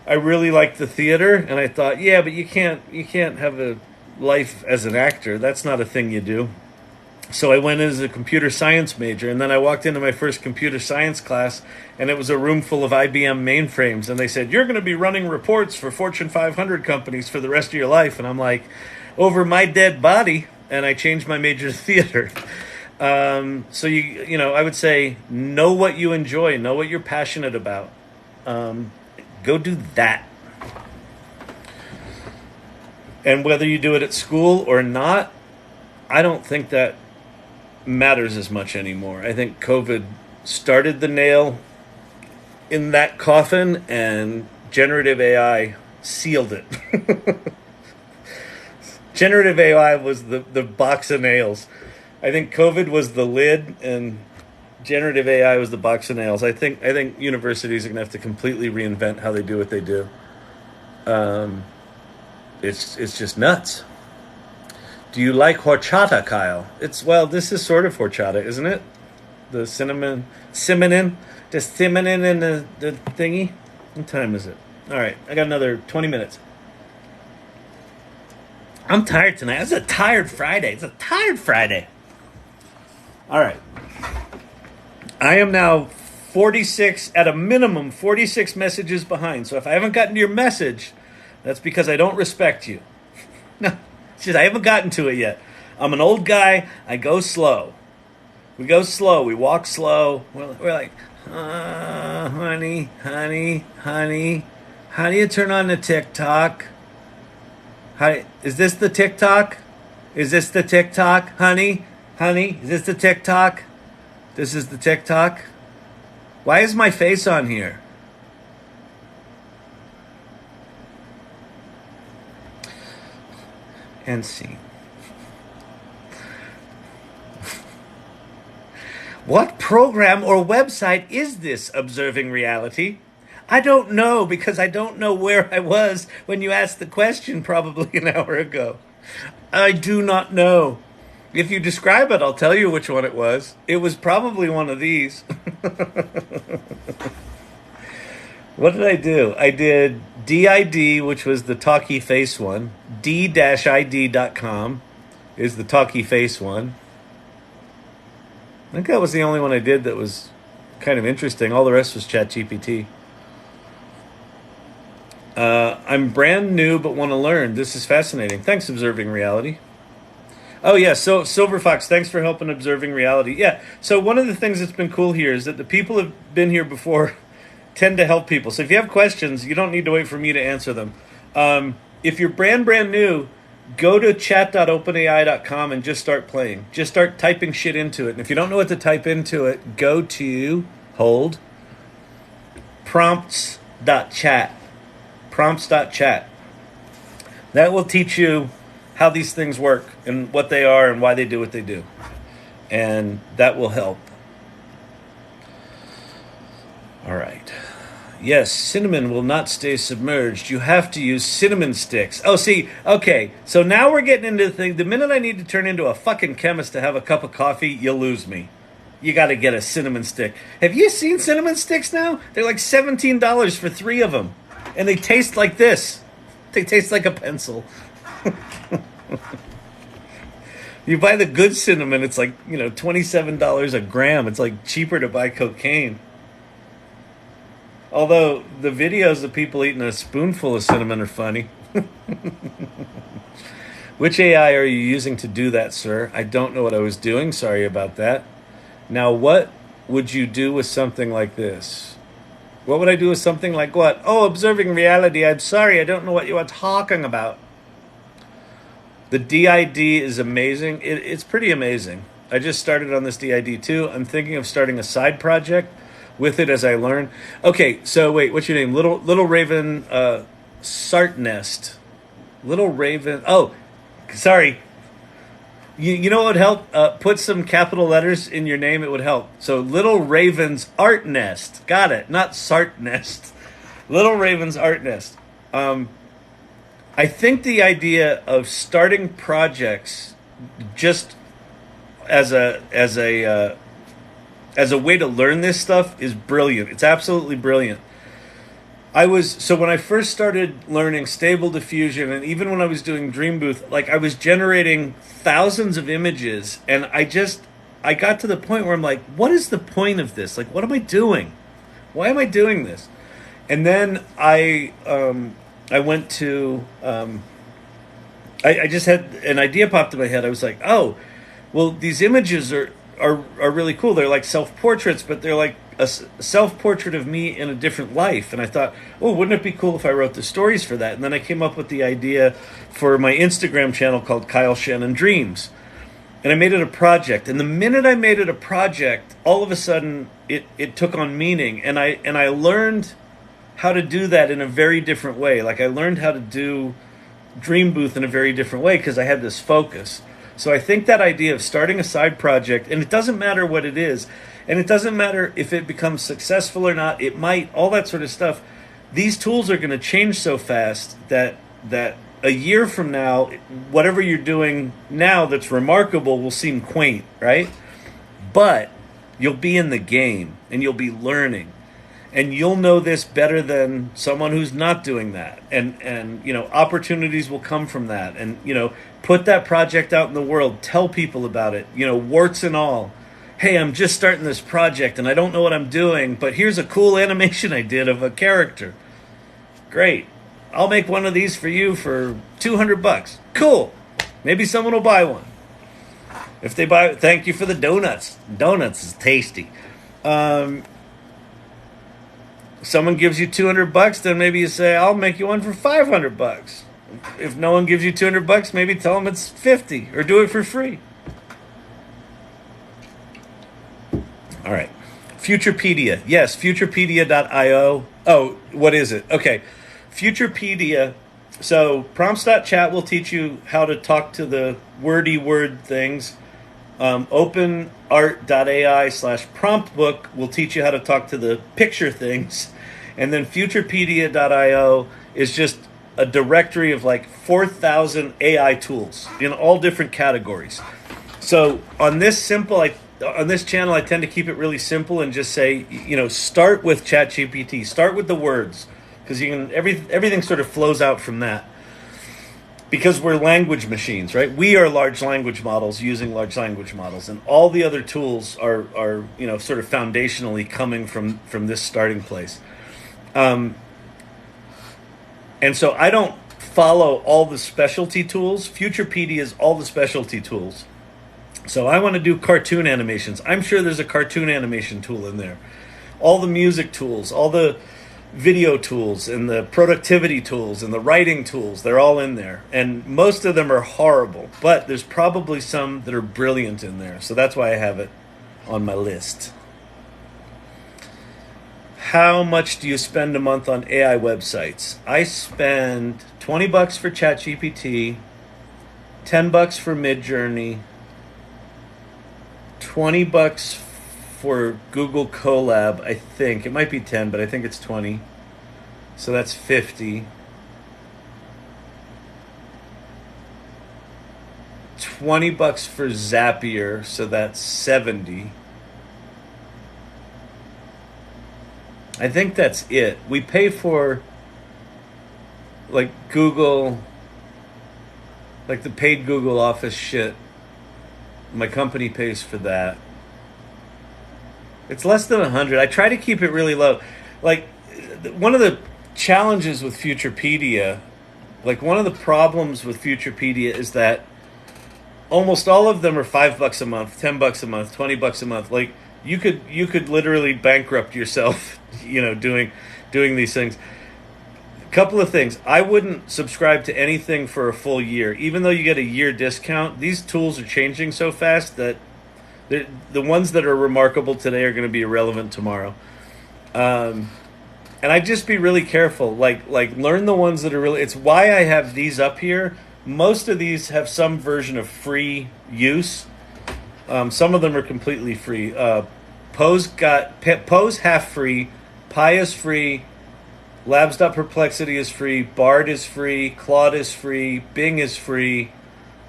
I really liked the theater, and I thought, yeah, but you can't have a life as an actor. That's not a thing you do. So I went in as a computer science major, and then I walked into my first computer science class, and it was a room full of IBM mainframes, and they said, you're going to be running reports for Fortune 500 companies for the rest of your life. And I'm like, over my dead body, and I changed my major to theater. So I would say, know what you enjoy, know what you're passionate about. Go do that. And whether you do it at school or not, I don't think that matters as much anymore. I think COVID started the nail in that coffin, and generative AI sealed it. Generative AI was the box of nails. I think COVID was the lid, and generative AI was the box of nails. I think universities are going to have to completely reinvent how they do what they do. It's just nuts. Do you like horchata, Kyle? This is sort of horchata, isn't it? the cinnamon, in the thingy. What time is it? All right, I got another 20 minutes. I'm tired tonight. It's a tired Friday. All right. I am now 46, at a minimum, 46 messages behind. So if I haven't gotten to your message, that's because I don't respect you. No, it's just I haven't gotten to it yet. I'm an old guy. I go slow. We go slow. We walk slow. We're like, honey. How do you turn on the TikTok? Is this the TikTok? Honey? Is this the TikTok? This is the TikTok? Why is my face on here? And scene. What program or website is this, Observing Reality? I don't know, because I don't know where I was when you asked the question probably an hour ago. I do not know. If you describe it, I'll tell you which one it was. It was probably one of these. What did I do? I did DID, which was the talkie face one. d-id.com is the talkie face one. I think that was the only one I did that was kind of interesting. All the rest was ChatGPT. I'm brand new but want to learn. This is fascinating. Thanks, Observing Reality. Oh, yeah, so Silver Fox, thanks for helping Observing Reality. Yeah, so one of the things that's been cool here is that the people who have been here before tend to help people. So if you have questions, you don't need to wait for me to answer them. If you're brand new, go to chat.openai.com and just start playing. Just start typing shit into it. And if you don't know what to type into it, go to, prompts.chat. Prompts.chat. That will teach you how these things work and what they are and why they do what they do. And that will help. All right. Yes, cinnamon will not stay submerged. You have to use cinnamon sticks. Oh, see, okay. So now we're getting into the thing. The minute I need to turn into a fucking chemist to have a cup of coffee, you lose me. You got to get a cinnamon stick. Have you seen cinnamon sticks now? They're like $17 for 3 of them. And they taste like this. They taste like a pencil. You buy the good cinnamon, it's like, $27 a gram. It's like cheaper to buy cocaine. Although the videos of people eating a spoonful of cinnamon are funny. Which AI are you using to do that, sir? I don't know what I was doing. Sorry about that. Now, what would you do with something like this? What would I do with something like what? Oh, Observing Reality. I'm sorry. I don't know what you are talking about. The DID is amazing. It's pretty amazing. I just started on this DID too. I'm thinking of starting a side project with it as I learn. Okay, so wait, what's your name? Little Raven Sartnest. Little Raven. Oh, sorry. You know what would help? Put some capital letters in your name. It would help. So Little Raven's Art Nest. Got it. Not Sart Nest. Little Raven's Art Nest. I think the idea of starting projects just as a way to learn this stuff is brilliant. It's absolutely brilliant. So when I first started learning Stable Diffusion, and even when I was doing Dream Booth, like I was generating thousands of images, and I got to the point where I'm like, what is the point of this? Like, what am I doing? Why am I doing this? And then I went to, I just had an idea popped in my head. I was like, oh, well, these images are really cool. They're like self-portraits, but they're like a self-portrait of me in a different life. And I thought, oh, wouldn't it be cool if I wrote the stories for that? And then I came up with the idea for my Instagram channel called Kyle Shannon Dreams. And I made it a project. And the minute I made it a project, all of a sudden it took on meaning. And I learned how to do that in a very different way. Like I learned how to do Dream Booth in a very different way because I had this focus. So I think that idea of starting a side project, and it doesn't matter what it is, and it doesn't matter if it becomes successful or not, it might, all that sort of stuff. These tools are going to change so fast that a year from now, whatever you're doing now that's remarkable will seem quaint, right? But You'll be in the game and you'll be learning. And you'll know this better than someone who's not doing that. And you know, opportunities will come from that. And, you know, put that project out in the world. Tell people about it, you know, warts and all. Hey, I'm just starting this project and I don't know what I'm doing, but here's a cool animation I did of a character. Great. I'll make one of these for you for $200. Cool. Maybe someone will buy one. If they buy it, thank you for the donuts. Donuts is tasty. Someone gives you $200, then maybe you say, I'll make you one for $500. If no one gives you $200, maybe tell them it's 50 or do it for free. All right. Futurepedia. Yes, futurepedia.io. Oh, what is it? Okay. Futurepedia. So prompts.chat will teach you how to talk to the wordy word things. OpenArt.ai/promptbook will teach you how to talk to the picture things. And then futurepedia.io is just a directory of like 4,000 AI tools in all different categories. So on this channel, I tend to keep it really simple and just say, you know, start with ChatGPT, start with the words, because you can everything sort of flows out from that. Because we're language machines, right? We are large language models using large language models, and all the other tools are you know, sort of foundationally coming from this starting place. And so I don't follow all the specialty tools. Futurepedia is all the specialty tools. So I want to do cartoon animations. I'm sure there's a cartoon animation tool in there. All the music tools, all the video tools and the productivity tools and the writing tools, they're all in there. And most of them are horrible, but there's probably some that are brilliant in there. So that's why I have it on my list. How much do you spend a month on AI websites? I spend $20 for ChatGPT, $10 for Midjourney, $20 for Google Colab, I think. It might be 10, but I think it's 20. So that's 50. $20 for Zapier, so that's 70. I think that's it. We pay for like Google, like the paid Google Office shit. My company pays for that. It's less than 100. I try to keep it really low. Like, one of the challenges with Futurepedia, like one of the problems with Futurepedia is that almost all of them are $5 a month, $10 a month, $20 a month. Like, you could literally bankrupt yourself, you know, doing these things. A couple of things. I wouldn't subscribe to anything for a full year. Even though you get a year discount, these tools are changing so fast that the ones that are remarkable today are going to be irrelevant tomorrow. And I'd just be really careful. Like learn the ones that are really... It's why I have these up here. Most of these have some version of free use. Some of them are completely free. Pose half free. Pi is free. Labs.perplexity is free. Bard is free. Claude is free. Bing is free.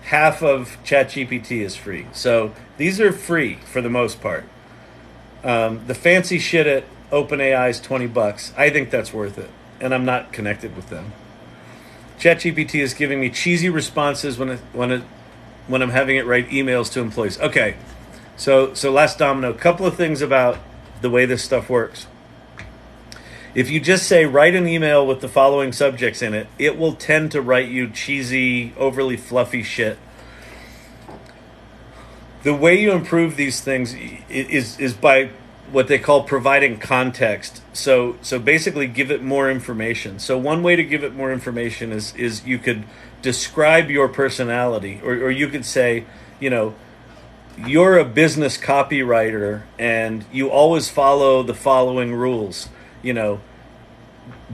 Half of ChatGPT is free. So these are free for the most part. The fancy shit at OpenAI is $20. I think that's worth it, and I'm not connected with them. ChatGPT is giving me cheesy responses when I'm having it write emails to employees. Okay, so last domino. A couple of things about the way this stuff works. If you just say, write an email with the following subjects in it, it will tend to write you cheesy, overly fluffy shit. The way you improve these things is by what they call providing context. So basically give it more information. So one way to give it more information is you could describe your personality, or you could say, you know, you're a business copywriter and you always follow the following rules. You know,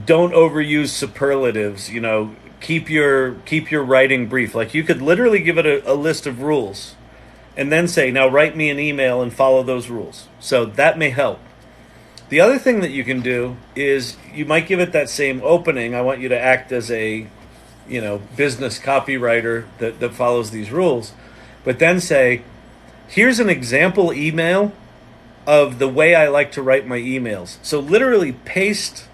don't overuse superlatives, you know, keep your writing brief. Like, you could literally give it a list of rules and then say, now write me an email and follow those rules. So that may help. The other thing that you can do is you might give it that same opening. I want you to act as a, you know, business copywriter that follows these rules. But then say, here's an example email of the way I like to write my emails. So literally paste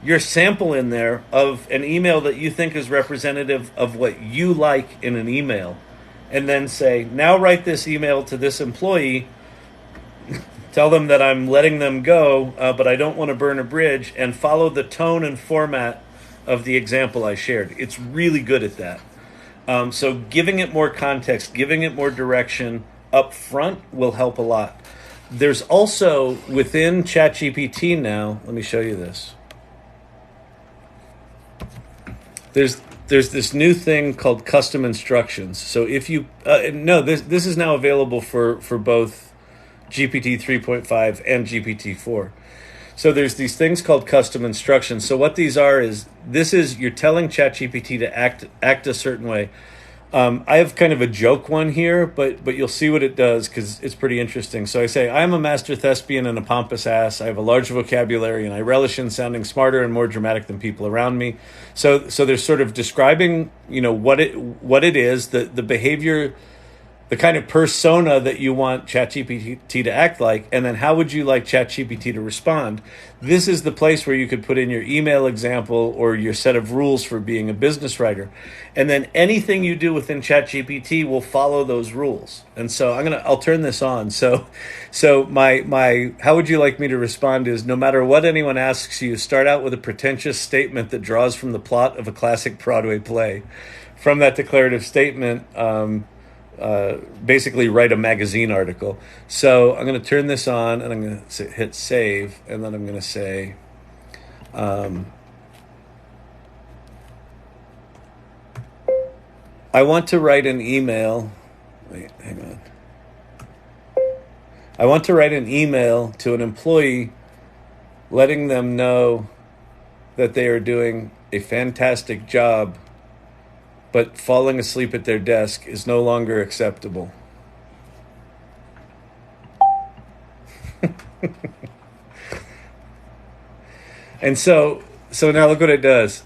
your sample in there of an email that you think is representative of what you like in an email. And then say, now write this email to this employee. Tell them that I'm letting them go, but I don't want to burn a bridge, and follow the tone and format of the example I shared. It's really good at that. So giving it more context, giving it more direction up front will help a lot. There's also, within ChatGPT now, let me show you this. There's this new thing called custom instructions. So if you, this is now available for both GPT 3.5 and GPT 4. So there's these things called custom instructions. So what these are is, you're telling ChatGPT to act a certain way. I have kind of a joke one here, but you'll see what it does because it's pretty interesting. So I say, I'm a master thespian and a pompous ass. I have a large vocabulary and I relish in sounding smarter and more dramatic than people around me. So they're sort of describing, what it is, the behavior, the kind of persona that you want ChatGPT to act like, and then how would you like ChatGPT to respond? This is the place where you could put in your email example or your set of rules for being a business writer. And then anything you do within ChatGPT will follow those rules. And so I'll turn this on. So my how would you like me to respond is, no matter what anyone asks you, start out with a pretentious statement that draws from the plot of a classic Broadway play. From that declarative statement, basically write a magazine article. So I'm going to turn this on and I'm going to hit save, and then I'm going to say, I want to write an email. Wait, hang on. I want to write an email to an employee letting them know that they are doing a fantastic job, but falling asleep at their desk is no longer acceptable. And so now look what it does.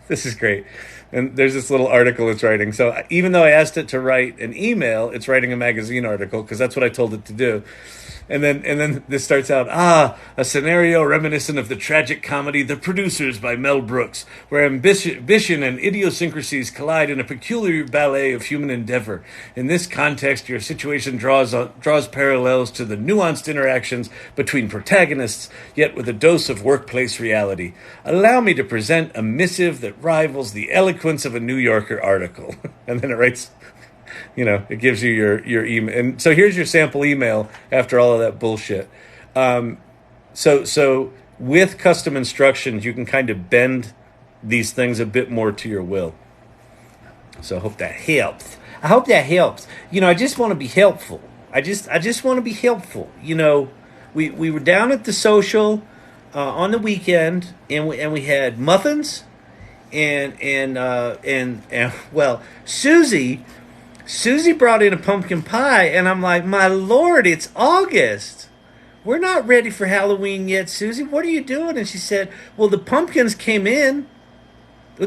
This is great. And there's this little article it's writing. So even though I asked it to write an email, it's writing a magazine article because that's what I told it to do. And then this starts out, a scenario reminiscent of the tragic comedy The Producers by Mel Brooks, where ambition and idiosyncrasies collide in a peculiar ballet of human endeavor. In this context, your situation draws parallels to the nuanced interactions between protagonists, yet with a dose of workplace reality. Allow me to present a missive that rivals the eloquence of a New Yorker article. And then it writes, it gives you your email. And so here's your sample email after all of that bullshit. So with custom instructions, you can kind of bend these things a bit more to your will. So I hope that helps. I just want to be helpful. I just want to be helpful. We were down at the social on the weekend, and we had muffins, and Susie brought in a pumpkin pie, and I'm like, my Lord, it's August. We're not ready for Halloween yet, Susie. What are you doing? And she said, well, the pumpkins came in. I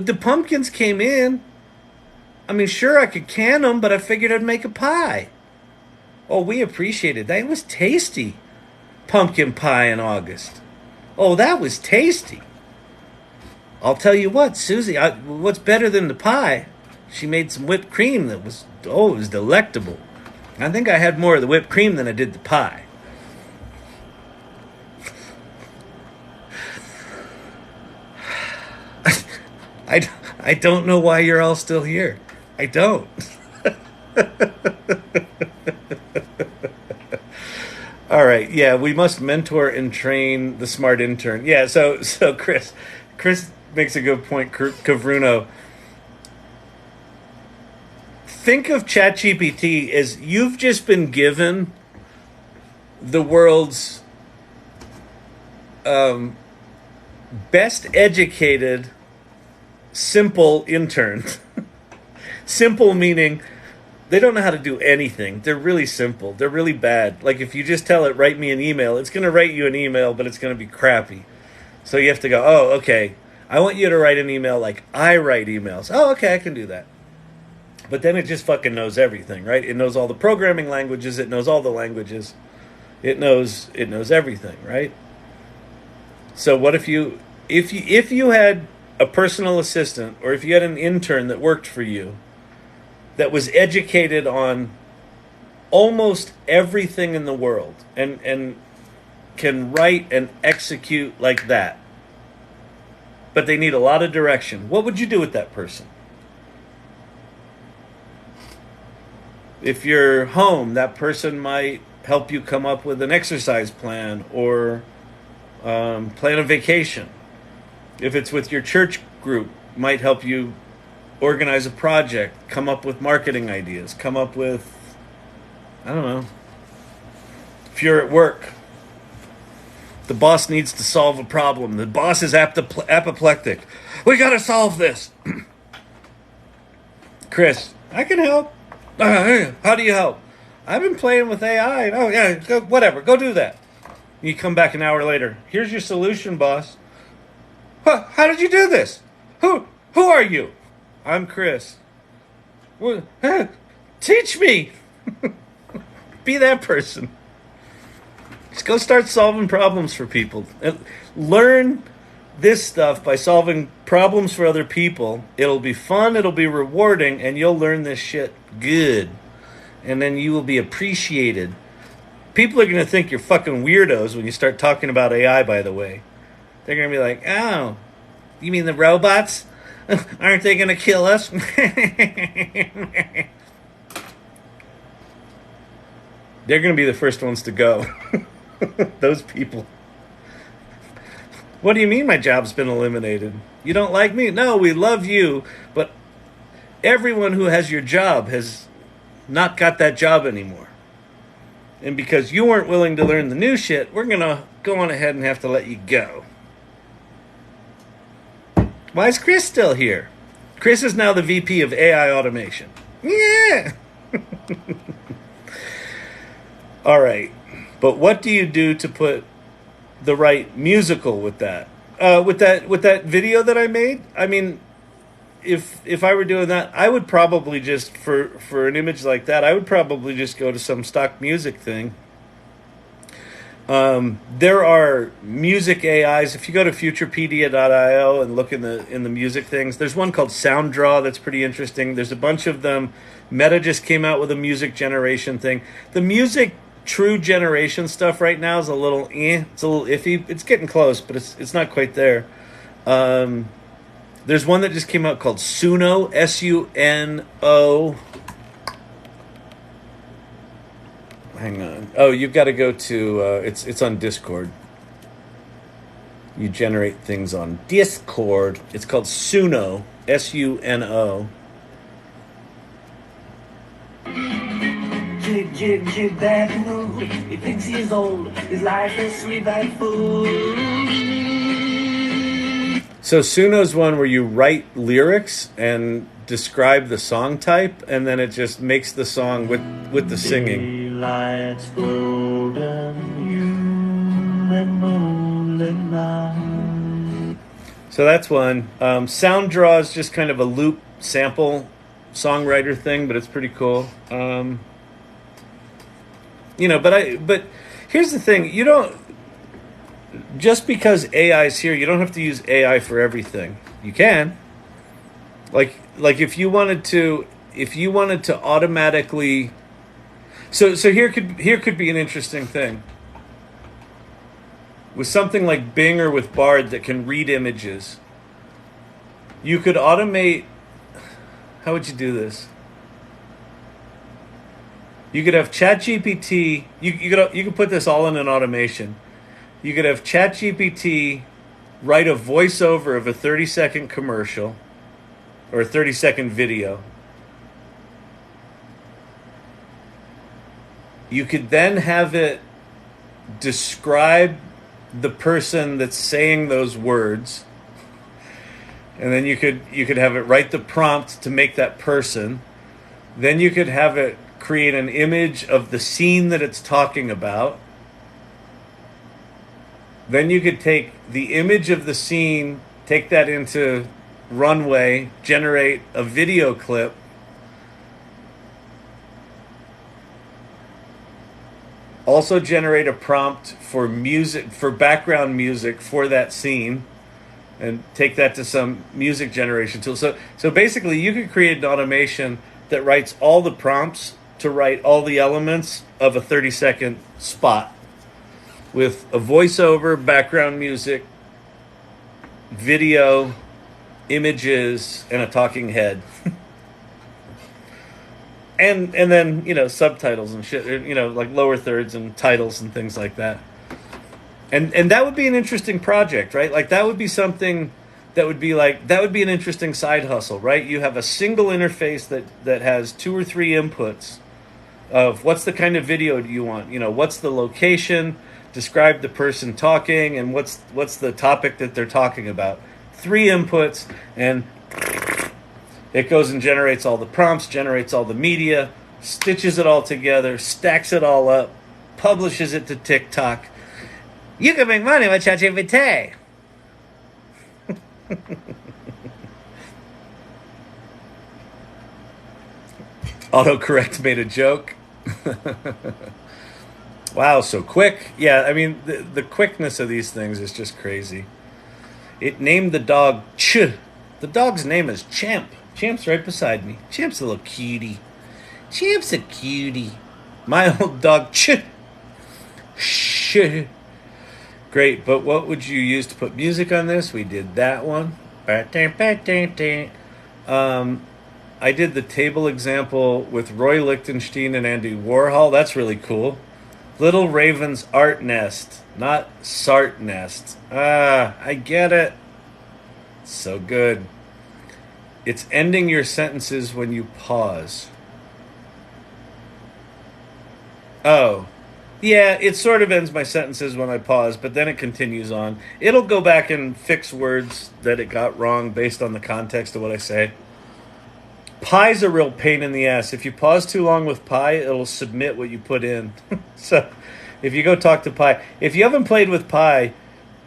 mean, sure, I could can them, but I figured I'd make a pie. Oh, we appreciated that. It was tasty. Pumpkin pie in August. Oh, that was tasty. I'll tell you what, Susie, what's better than the pie? She made some whipped cream that was, it was delectable. I think I had more of the whipped cream than I did the pie. I don't know why you're all still here. I don't. All right, yeah, we must mentor and train the smart intern. Yeah, so Chris makes a good point, Kavruno. Think of ChatGPT as you've just been given the world's best educated, simple intern. Simple meaning they don't know how to do anything. They're really simple. They're really bad. Like if you just tell it, write me an email, it's going to write you an email, but it's going to be crappy. So you have to go, oh, okay, I want you to write an email like I write emails. Oh, okay, I can do that. But then it just fucking knows everything, right? It knows all the programming languages. It knows all the languages. It knows everything, right? So what if you had a personal assistant, or if you had an intern that worked for you that was educated on almost everything in the world and can write and execute like that, but they need a lot of direction? What would you do with that person? If you're home, that person might help you come up with an exercise plan or plan a vacation. If it's with your church group, might help you organize a project, come up with marketing ideas, come up with, I don't know. If you're at work, the boss needs to solve a problem. The boss is apoplectic. We got to solve this. Chris, I can help. How do you help? I've been playing with AI. Oh, yeah, whatever. Go do that. You come back an hour later. Here's your solution, boss. How did you do this? Who are you? I'm Chris. Well, teach me. Be that person. Just go start solving problems for people. Learn this stuff by solving problems for other people. It'll be fun, it'll be rewarding, and you'll learn this shit good. And then you will be appreciated. People are going to think you're fucking weirdos when you start talking about AI, by the way. They're going to be like, oh, you mean the robots? Aren't they going to kill us? They're going to be the first ones to go. Those people. What do you mean my job's been eliminated? You don't like me? No, we love you, but everyone who has your job has not got that job anymore. And because you weren't willing to learn the new shit, we're going to go on ahead and have to let you go. Why is Chris still here? Chris is now the VP of AI automation. Yeah. All right. But what do you do to put the right musical with that? With that video that I made? I mean, if I were doing that, I would probably just, for an image like that, I would probably just go to some stock music thing. There are music AIs. If you go to futurepedia.io and look in the music things, there's one called SoundDraw that's pretty interesting. There's a bunch of them. Meta just came out with a music generation thing. The music true generation stuff right now is a little it's a little iffy. It's getting close, but it's not quite there. There's one that just came out called Suno, SUNO. Hang on. Oh, you've got to go to it's on Discord. You generate things on Discord. It's called Suno, SUNO. Jig that move. He thinks he's old. His life is sweet like food. So Suno's one where you write lyrics and describe the song type, and then it just makes the song with the singing. Daylight's golden, you and moonlit night. So that's one. SoundDraw is just kind of a loop sample songwriter thing, but it's pretty cool. But here's the thing: you don't, just because AI is here, you don't have to use AI for everything. You can, like if you wanted to automatically. So here could be an interesting thing with something like Bing or with Bard that can read images. You could automate. How would you do this? You could have ChatGPT. You could put this all in an automation. You could have ChatGPT write a voiceover of a 30-second commercial or a 30-second video. You could then have it describe the person that's saying those words, and then you could have it write the prompt to make that person. Then you could have it create an image of the scene that it's talking about. Then you could take the image of the scene, take that into Runway, generate a video clip, Also generate a prompt for music, for background music for that scene, and take that to some music generation tool. So basically, you could create an automation that writes all the prompts to write all the elements of a 30-second spot with a voiceover, background music, video, images, and a talking head. and then, subtitles and shit, like lower thirds and titles and things like that. And that would be an interesting project, right? Like that would be something that would be an interesting side hustle, right? You have a single interface that has 2 or 3 inputs of what's the kind of video do you want? What's the location? Describe the person talking, and what's the topic that they're talking about. 3 inputs, and it goes and generates all the prompts, generates all the media, stitches it all together, stacks it all up, publishes it to TikTok. You can make money with ChatGPT. Autocorrect made a joke. Wow, so quick. Yeah, I mean, the quickness of these things is just crazy. It named the dog Ch. The dog's name is Champ. Champ's right beside me. Champ's a little cutie. Champ's a cutie. My old dog Ch. Sh. Great, but what would you use to put music on this? We did that one. I did the table example with Roy Lichtenstein and Andy Warhol. That's really cool. Little Raven's Art Nest, not Sart Nest. I get it. So good. It's ending your sentences when you pause. Oh. Yeah, it sort of ends my sentences when I pause, but then it continues on. It'll go back and fix words that it got wrong based on the context of what I say. Pie's a real pain in the ass. If you pause too long with Pie, it'll submit what you put in. So if you go talk to Pie, if you haven't played with Pie,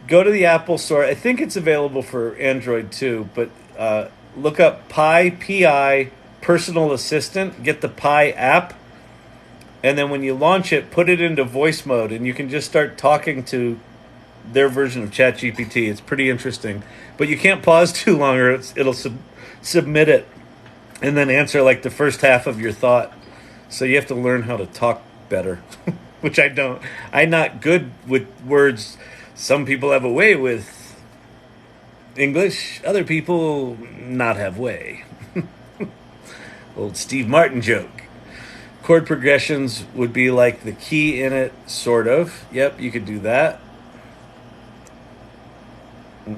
go to the Apple Store. I think it's available for Android too, but look up Pie, P-I, Personal Assistant. Get the Pie app. And then when you launch it, put it into voice mode, and you can just start talking to their version of ChatGPT. It's pretty interesting. But you can't pause too long, or it'll submit it and then answer like the first half of your thought. So you have to learn how to talk better, which I don't. I'm not good with words. Some people have a way with English. Other people not have way. Old Steve Martin joke. Chord progressions would be like the key in it, sort of. Yep, you could do that. Ba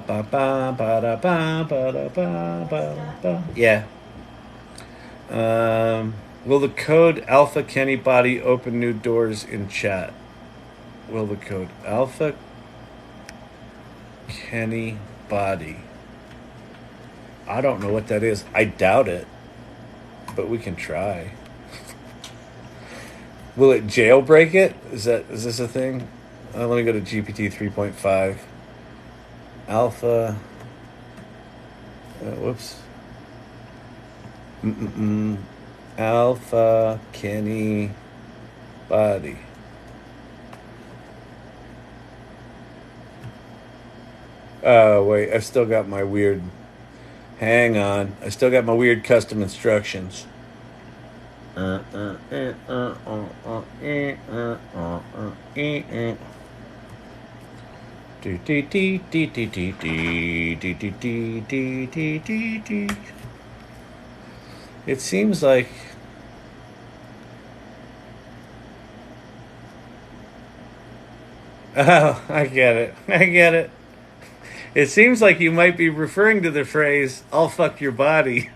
ba ba ba da ba ba da ba ba ba. Yeah. Will the code Alpha Kenny Body open new doors in chat? Will the code Alpha Kenny Body? I don't know what that is. I doubt it. But we can try. Will it jailbreak it? Is this a thing? Let me go to GPT 3.5. Alpha. Whoops. Alpha Kenny Body. Oh, wait. I've still got my weird... Hang on. I still got my weird custom instructions. It seems like... Oh, I get it. I get it. It seems like you might be referring to the phrase, I'll fuck your body.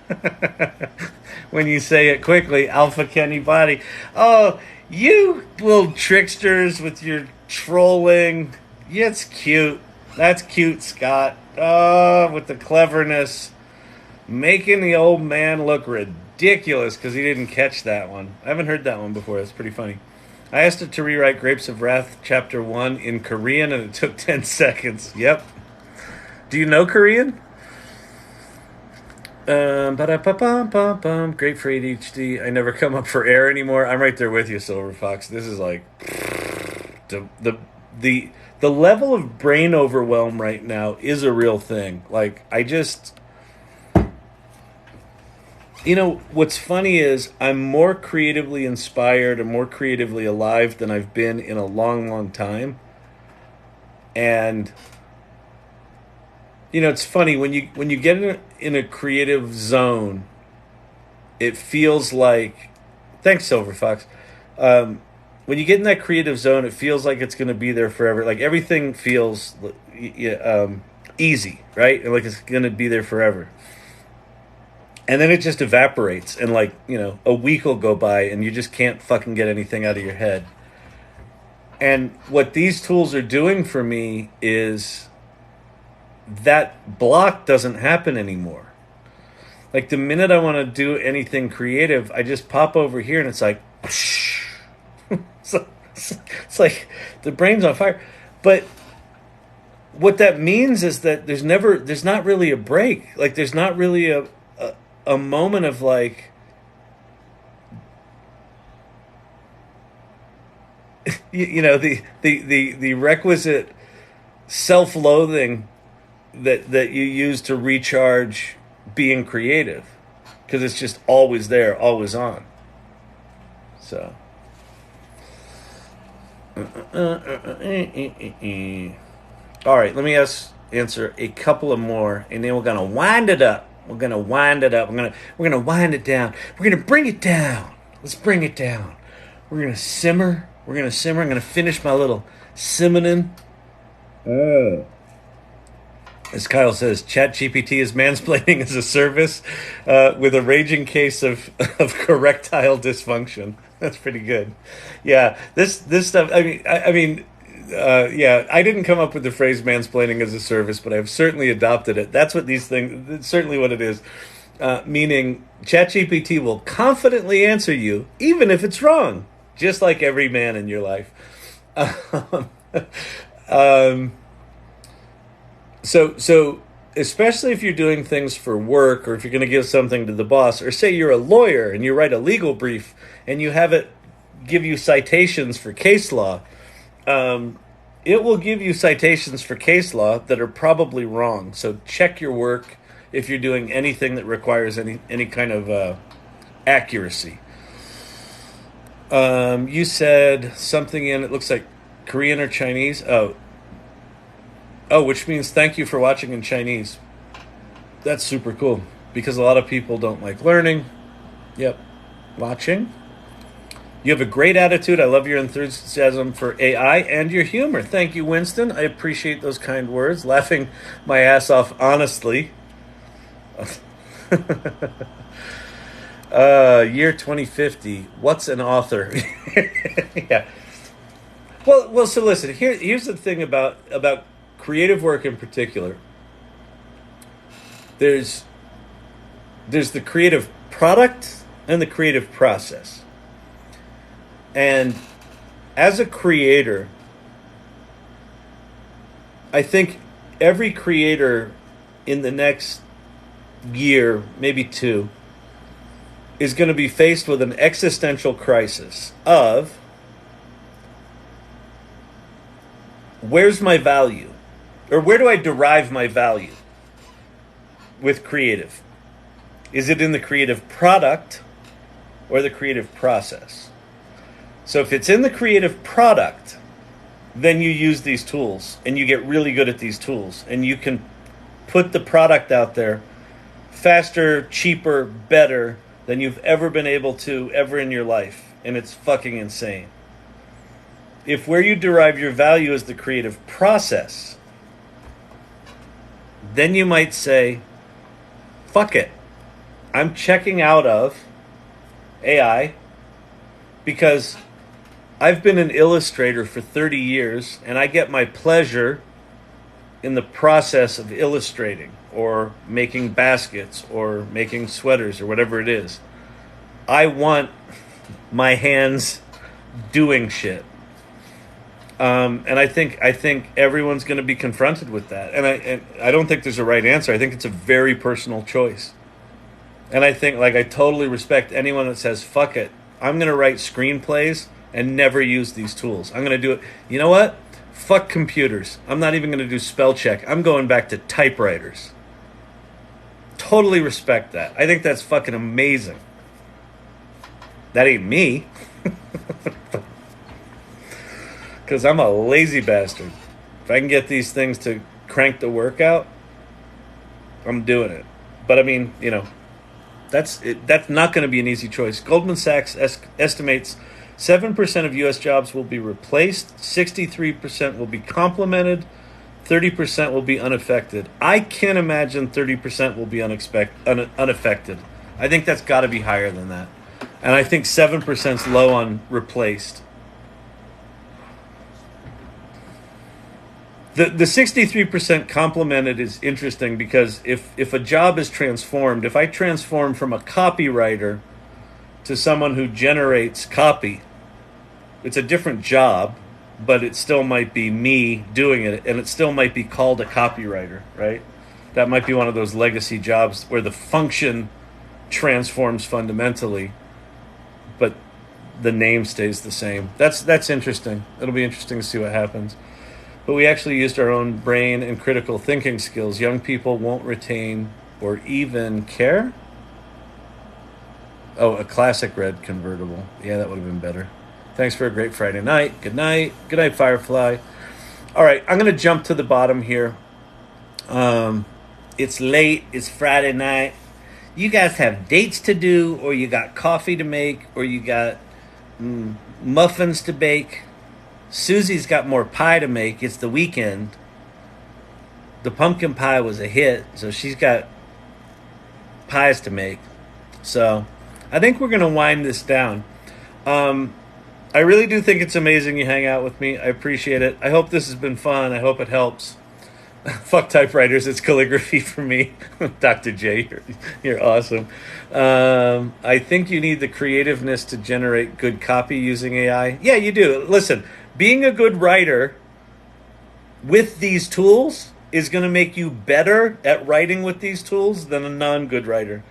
When you say it quickly, Alpha Kenny Body. Oh, you little tricksters with your trolling. Yeah, it's cute. That's cute, Scott. Oh, with the cleverness. Making the old man look ridiculous because he didn't catch that one. I haven't heard that one before. That's pretty funny. I asked it to rewrite Grapes of Wrath Chapter 1 in Korean, and it took 10 seconds. Yep. Do you know Korean? Ba-da-ba-bum-bum-bum. Great for ADHD. I never come up for air anymore. I'm right there with you, Silver Fox. This is like the the level of brain overwhelm right now is a real thing. Like I just, what's funny is I'm more creatively inspired and more creatively alive than I've been in a long, long time. And it's funny when you get in a creative zone, it feels like, thanks Silver Fox. When you get in that creative zone, it feels like it's going to be there forever. Like everything feels easy, right? And like it's going to be there forever. And then it just evaporates, and like a week will go by, and you just can't fucking get anything out of your head. And what these tools are doing for me is that block doesn't happen anymore. Like the minute I want to do anything creative, I just pop over here and it's like, it's like the brain's on fire. But what that means is that there's not really a break. Like there's not really a moment of like, the requisite self-loathing that you use to recharge being creative, because it's just always there, always on. So all right, let me answer a couple of more, and then we're gonna wind it up. We're gonna wind it down. We're gonna bring it down. Let's bring it down. We're gonna simmer. I'm gonna finish my little simmering. As Kyle says, ChatGPT is mansplaining as a service with a raging case of correctile dysfunction. That's pretty good. Yeah, this stuff. I mean, I didn't come up with the phrase mansplaining as a service, but I've certainly adopted it. That's what these things. It's certainly what it is. Meaning, ChatGPT will confidently answer you, even if it's wrong, just like every man in your life. So especially if you're doing things for work, or if you're going to give something to the boss, or say you're a lawyer and you write a legal brief and you have it give you citations for case law, it will give you citations for case law that are probably wrong. So check your work if you're doing anything that requires any kind of accuracy. You said something it looks like Korean or Chinese. Oh, which means thank you for watching in Chinese. That's super cool, because a lot of people don't like learning. Yep. Watching. You have a great attitude. I love your enthusiasm for AI and your humor. Thank you, Winston. I appreciate those kind words. Laughing my ass off honestly. Year 2050. What's an author? Yeah. Well. So listen. Here's the thing about creative work in particular. There's the creative product and the creative process. And as a creator, I think every creator in the next year, maybe two, is going to be faced with an existential crisis of, where's my value? Or where do I derive my value with creative? Is it in the creative product or the creative process? So if it's in the creative product, then you use these tools and you get really good at these tools, and you can put the product out there faster, cheaper, better than you've ever been able to ever in your life. And it's fucking insane. If where you derive your value is the creative process, then you might say, fuck it. I'm checking out of AI because I've been an illustrator for 30 years and I get my pleasure in the process of illustrating or making baskets or making sweaters or whatever it is. I want my hands doing shit. And I think everyone's going to be confronted with that. And I don't think there's a right answer. I think it's a very personal choice. And I think, like, I totally respect anyone that says, fuck it, I'm going to write screenplays and never use these tools. I'm going to do it. You know what? Fuck computers. I'm not even going to do spell check. I'm going back to typewriters. Totally respect that. I think that's fucking amazing. That ain't me. Because I'm a lazy bastard. If I can get these things to crank the work out, I'm doing it. But I mean, you know, that's not going to be an easy choice. Goldman Sachs estimates 7% of U.S. jobs will be replaced, 63% will be complemented, 30% will be unaffected. I can't imagine 30% will be unaffected. I think that's got to be higher than that. And I think 7% is low on replaced. The 63% complemented is interesting because if a job is transformed, if I transform from a copywriter to someone who generates copy, it's a different job, but it still might be me doing it, and it still might be called a copywriter, right? That might be one of those legacy jobs where the function transforms fundamentally, but the name stays the same. That's interesting. It'll be interesting to see what happens. But we actually used our own brain and critical thinking skills. Young people won't retain or even care. Oh, a classic red convertible. Yeah, that would have been better. Thanks for a great Friday night. Good night. Good night, Firefly. All right, I'm going to jump to the bottom here. It's late. It's Friday night. You guys have dates to do, or you got coffee to make, or you got muffins to bake. Susie's got more pie to make. It's the weekend. The pumpkin pie was a hit, so she's got pies to make. So I think we're going to wind this down. I really do think it's amazing you hang out with me. I appreciate it. I hope this has been fun. I hope it helps. Fuck typewriters. It's calligraphy for me. Dr. J, you're awesome. I think you need the creativeness to generate good copy using AI. Yeah, you do. Listen, being a good writer with these tools is going to make you better at writing with these tools than a non-good writer.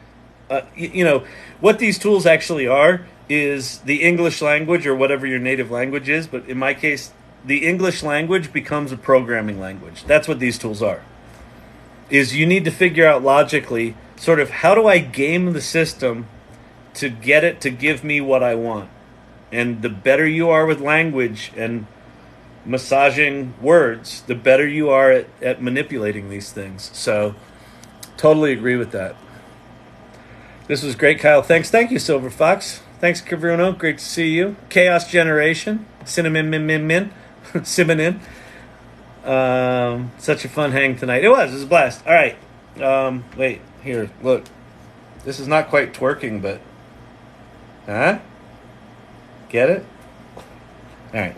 You know, what these tools actually are is the English language, or whatever your native language is. But in my case, the English language becomes a programming language. That's what these tools are. Is you need to figure out logically, sort of, how do I game the system to get it to give me what I want? And the better you are with language and massaging words, the better you are at manipulating these things. So, totally agree with that. This was great, Kyle. Thanks. Thank you, Silver Fox. Thanks, Kavruno. Great to see you. Chaos Generation. Cinnamon, min. Simonin. Such a fun hang tonight. It was a blast. All right. Wait, here, look. This is not quite twerking, but... Huh? Get it? All right.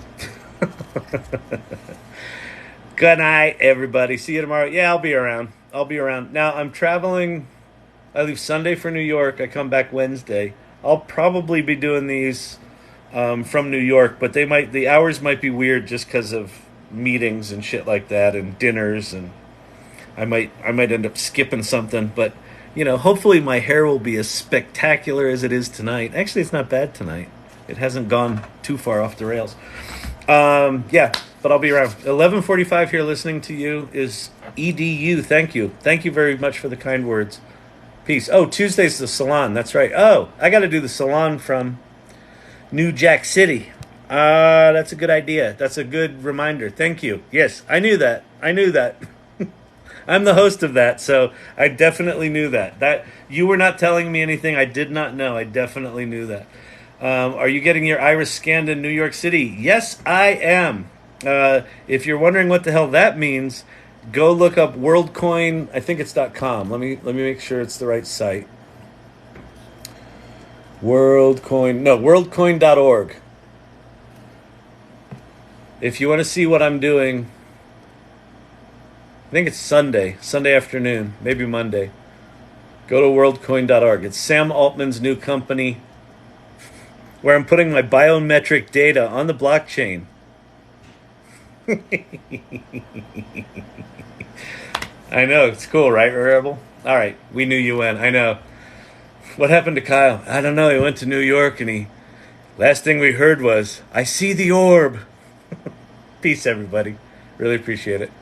Good night, everybody. See you tomorrow. Yeah, I'll be around. Now, I'm traveling. I leave Sunday for New York. I come back Wednesday. I'll probably be doing these from New York, but the hours might be weird just because of meetings and shit like that, and dinners, and I might end up skipping something. But you know, hopefully my hair will be as spectacular as it is tonight. Actually, it's not bad tonight. It hasn't gone too far off the rails. Yeah, but I'll be around. 11:45 here listening to you is EDU. Thank you very much for the kind words. Peace. Oh, Tuesday's the salon. That's right. Oh, I got to do the salon from New Jack City. That's a good idea. That's a good reminder. Thank you. Yes, I knew that. I'm the host of that, so I definitely knew that. That you were not telling me anything I did not know. I definitely knew that. Are you getting your iris scanned in New York City? Yes, I am. If you're wondering what the hell that means, go look up WorldCoin. I think it's .com. Let me make sure it's the right site. WorldCoin.org. If you want to see what I'm doing, I think it's Sunday afternoon, maybe Monday. Go to worldcoin.org. It's Sam Altman's new company where I'm putting my biometric data on the blockchain. I know, it's cool, right, Rebel? All right, we knew you went. I know. What happened to Kyle? I don't know. He went to New York and last thing we heard was, I see the orb. Peace, everybody. Really appreciate it.